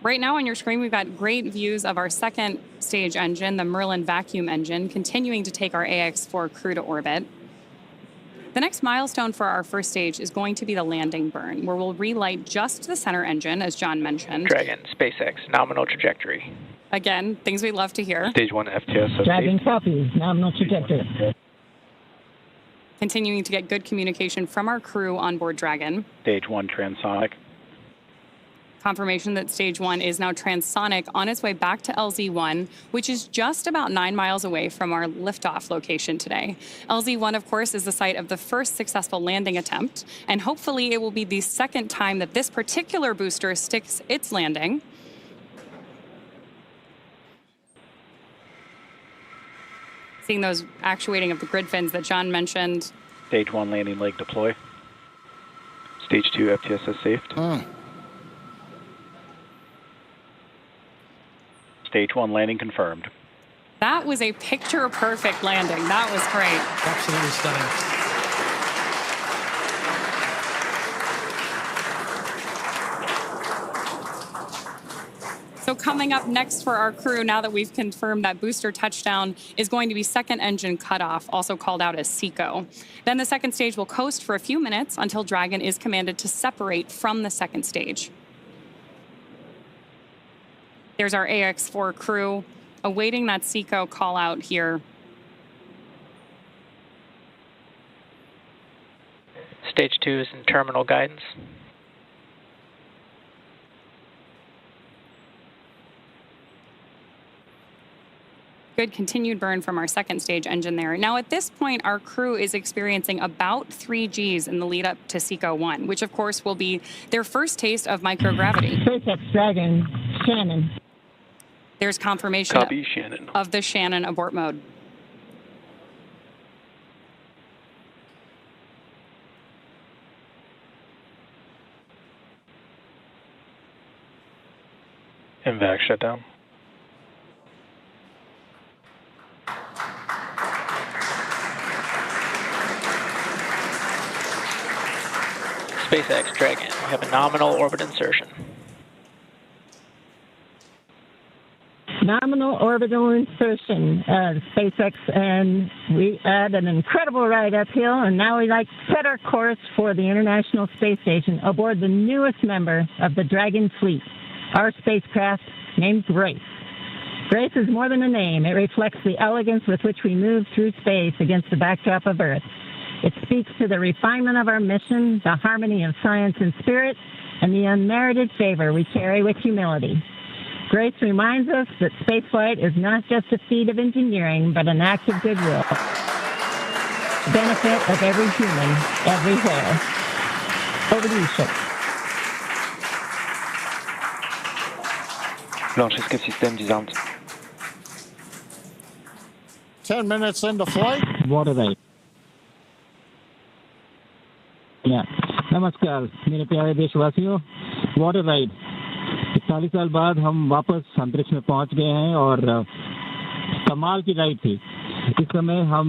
Right now on your screen, we've got great views of our second stage engine, the Merlin vacuum engine, continuing to take our AX-4 crew to orbit. The next milestone for our first stage is going to be the landing burn, where we'll relight just the center engine, as John mentioned. Dragon, SpaceX, nominal trajectory. Again, things we love to hear. Stage 1 FTS. Dragon copies, nominal trajectory. Continuing to get good communication from our crew on board Dragon. Stage 1 transonic. Confirmation that stage 1 is now transonic on its way back to LZ1, which is just about 9 miles away from our liftoff location today. LZ1, of course, is the site of the first successful landing attempt, and hopefully it will be the second time that this particular booster sticks its landing. Seeing those actuating of the grid fins that John mentioned. Stage 1 landing leg deploy. Stage 2 FTSS saved. Stage 1 landing confirmed. That was a picture-perfect landing. That was great. Absolutely stunning. So coming up next for our crew, now that we've confirmed that booster touchdown, is going to be second engine cutoff, also called out as SECO. Then the second stage will coast for a few minutes until Dragon is commanded to separate from the second stage. There's our AX-4 crew awaiting that SECO call out here. Stage 2 is in terminal guidance. Good continued burn from our second stage engine there. Now at this point, our crew is experiencing about 3 Gs in the lead up to SECO 1, which of course will be their first taste of microgravity. SpaceX Dragon, Shannon. There's confirmation Copy, Shannon. of the Shannon abort mode. MVAC shutdown. SpaceX Dragon, we have a nominal orbit insertion. Nominal orbital insertion, SpaceX, and we had an incredible ride uphill, and now we like to set our course for the International Space Station aboard the newest member of the Dragon fleet, our spacecraft named Grace. Grace is more than a name. It reflects the elegance with which we move through space against the backdrop of Earth. It speaks to the refinement of our mission, the harmony of science and spirit, and the unmerited favor we carry with humility. Grace reminds us that spaceflight is not just a feat of engineering, but an act of goodwill. Benefit of every human, everywhere. Over to you, Ship. Launch escape system disarmed. 10 minutes into flight. Water ride. नमस्कार मेरे प्यारे देशवासियों, water ride 40 साल बाद हम वापस अंतरिक्ष में पहुंच गए हैं और कमाल की राइड थी। इस समय हम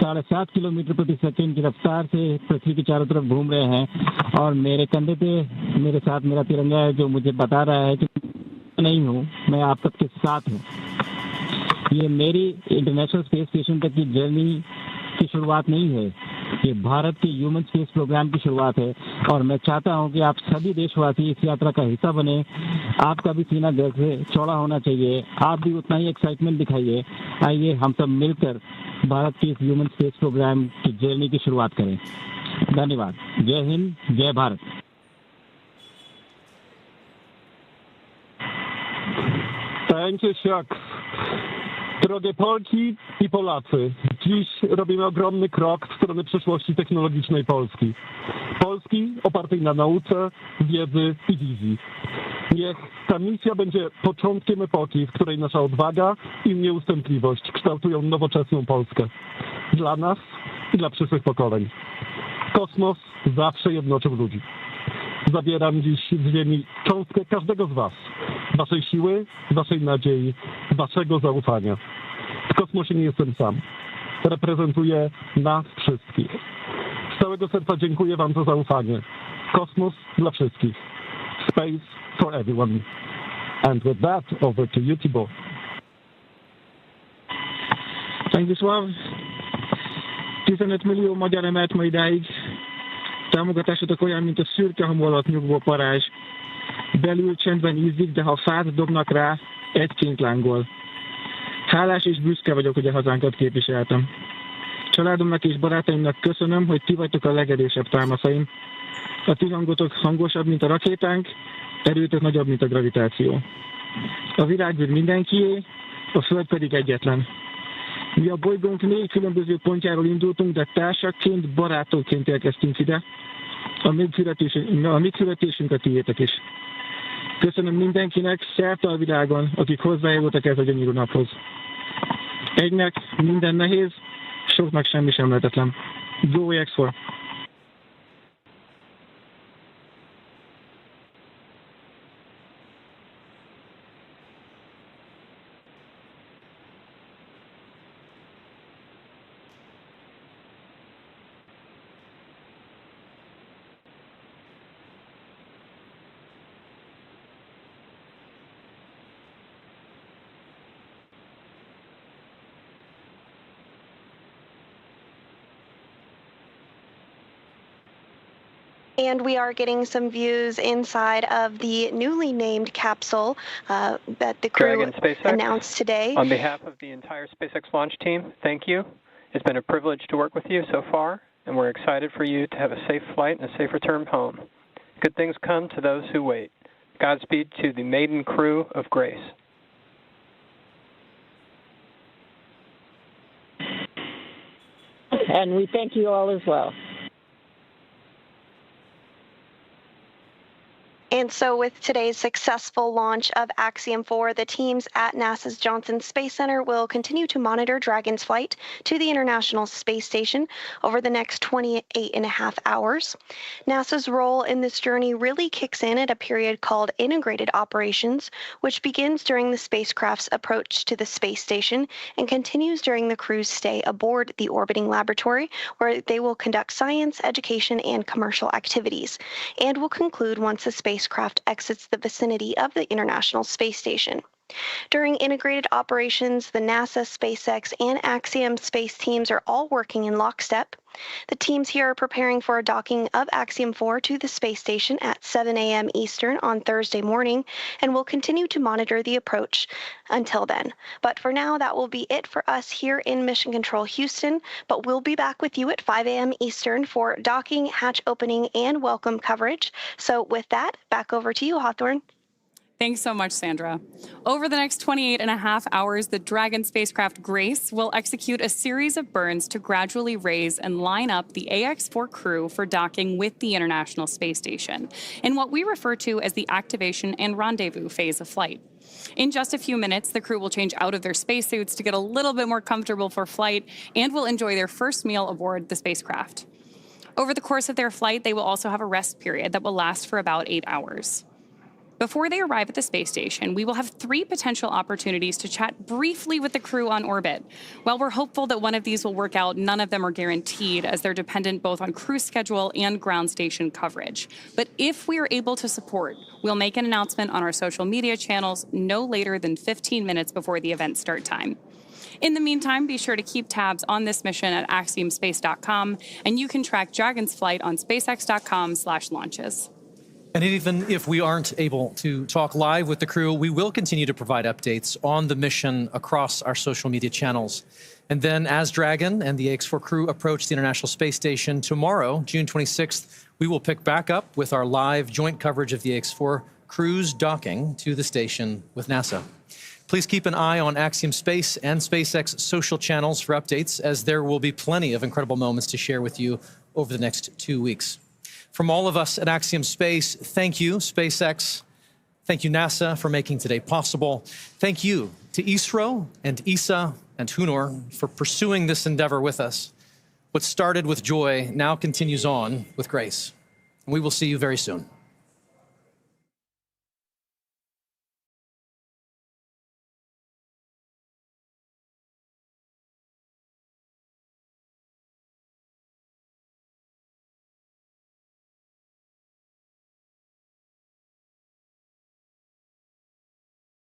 7.5 किलोमीटर प्रति सेकंड की रफ्तार से पृथ्वी के चारों तरफ घूम रहे हैं और मेरे कंधे पे मेरे साथ मेरा तिरंगा है जो मुझे बता रहा है कि नहीं हूँ, मैं आप सबके साथ हूँ। ये मेरी इंटरनेशनल स्पेस स्टेशन तक की जर्नी की शुरुआत नहीं है, ये भारत के ह्यूमन स्पेस प्रोग्राम की शुरुआत है और मैं चाहता हूं कि आप सभी देशवासी इस यात्रा का हिस्सा बने। आपका भी सीना गर्व से चौड़ा होना चाहिए, आप भी उतना ही एक्साइटमेंट दिखाइए। आइए हम सब मिलकर भारत के इस ह्यूमन स्पेस प्रोग्राम की जर्नी की शुरुआत करें। धन्यवाद। जय हिंद, जय Bharat. Thank you, Shucks. Drogie Polki i Polacy, dziś robimy ogromny krok w stronę przyszłości technologicznej Polski. Polski opartej na nauce, wiedzy i wizji. Niech ta misja będzie początkiem epoki, w której nasza odwaga i nieustępliwość kształtują nowoczesną Polskę. Dla nas i dla przyszłych pokoleń. Kosmos zawsze jednoczył ludzi. Zabieram dziś z Ziemi cząstkę każdego z was. Waszej siły, waszej nadziei, waszego zaufania. W kosmosie nie jestem sam. Reprezentuję nas wszystkich. Z całego serca dziękuję wam za zaufanie. Kosmos dla wszystkich. Space for everyone. And with that, over to you, Thibault. Thank you, Sław. 15 millió magyar emelt ma idáig. Támogatásotok olyan, mint a szürke hamu alatt nyugvó parázs. Belül csendben ízik, de ha fát dobnak rá, egyként lángol. Hálás és büszke vagyok, hogy a hazánkat képviseltem. Családomnak és barátaimnak köszönöm, hogy ti vagytok a legerősebb támaszaim. A ti hangotok hangosabb, mint a rakétánk, erőtök nagyobb, mint a gravitáció. A világűr mindenkié, a Föld pedig egyetlen. Mi a bolygónk 4 különböző pontjáról indultunk, de társakként, barátokként érkeztünk ide. A mi születésünk a tiétek is. Köszönöm mindenkinek szerte a világon, akik hozzájárultak ez a gyönyörű naphoz. Egynek minden nehéz, soknak semmi sem lehetetlen. Go X4! And we are getting some views inside of the newly named capsule that the crew announced today. On behalf of the entire SpaceX launch team, thank you. It's been a privilege to work with you so far, and we're excited for you to have a safe flight and a safe return home. Good things come to those who wait. Godspeed to the maiden crew of Grace. And we thank you all as well. And so with today's successful launch of Axiom 4, the teams at NASA's Johnson Space Center will continue to monitor Dragon's flight to the International Space Station over the next 28.5 hours. NASA's role in this journey really kicks in at a period called Integrated Operations, which begins during the spacecraft's approach to the space station and continues during the crew's stay aboard the orbiting laboratory, where they will conduct science, education, and commercial activities, and will conclude once the spacecraft exits the vicinity of the International Space Station. During integrated operations, the NASA, SpaceX, and Axiom space teams are all working in lockstep. The teams here are preparing for a docking of Axiom 4 to the space station at 7 a.m. Eastern on Thursday morning, and will continue to monitor the approach until then. But for now, that will be it for us here in Mission Control Houston, but we'll be back with you at 5 a.m. Eastern for docking, hatch opening, and welcome coverage. So with that, back over to you, Hawthorne. Thanks so much, Sandra. Over the next 28.5 hours, the Dragon spacecraft Grace will execute a series of burns to gradually raise and line up the AX-4 crew for docking with the International Space Station in what we refer to as the activation and rendezvous phase of flight. In just a few minutes, the crew will change out of their spacesuits to get a little bit more comfortable for flight and will enjoy their first meal aboard the spacecraft. Over the course of their flight, they will also have a rest period that will last for about 8 hours. Before they arrive at the space station, we will have 3 potential opportunities to chat briefly with the crew on orbit. While we're hopeful that one of these will work out, none of them are guaranteed, as they're dependent both on crew schedule and ground station coverage. But if we are able to support, we'll make an announcement on our social media channels no later than 15 minutes before the event start time. In the meantime, be sure to keep tabs on this mission at axiomspace.com, and you can track Dragon's flight on spacex.com/launches. And even if we aren't able to talk live with the crew, we will continue to provide updates on the mission across our social media channels. And then as Dragon and the AX4 crew approach the International Space Station tomorrow, June 26th, we will pick back up with our live joint coverage of the AX4 crew's docking to the station with NASA. Please keep an eye on Axiom Space and SpaceX social channels for updates, as there will be plenty of incredible moments to share with you over the next 2 weeks. From all of us at Axiom Space, thank you, SpaceX. Thank you, NASA, for making today possible. Thank you to ISRO and ESA and Hunor for pursuing this endeavor with us. What started with joy now continues on with grace. And we will see you very soon.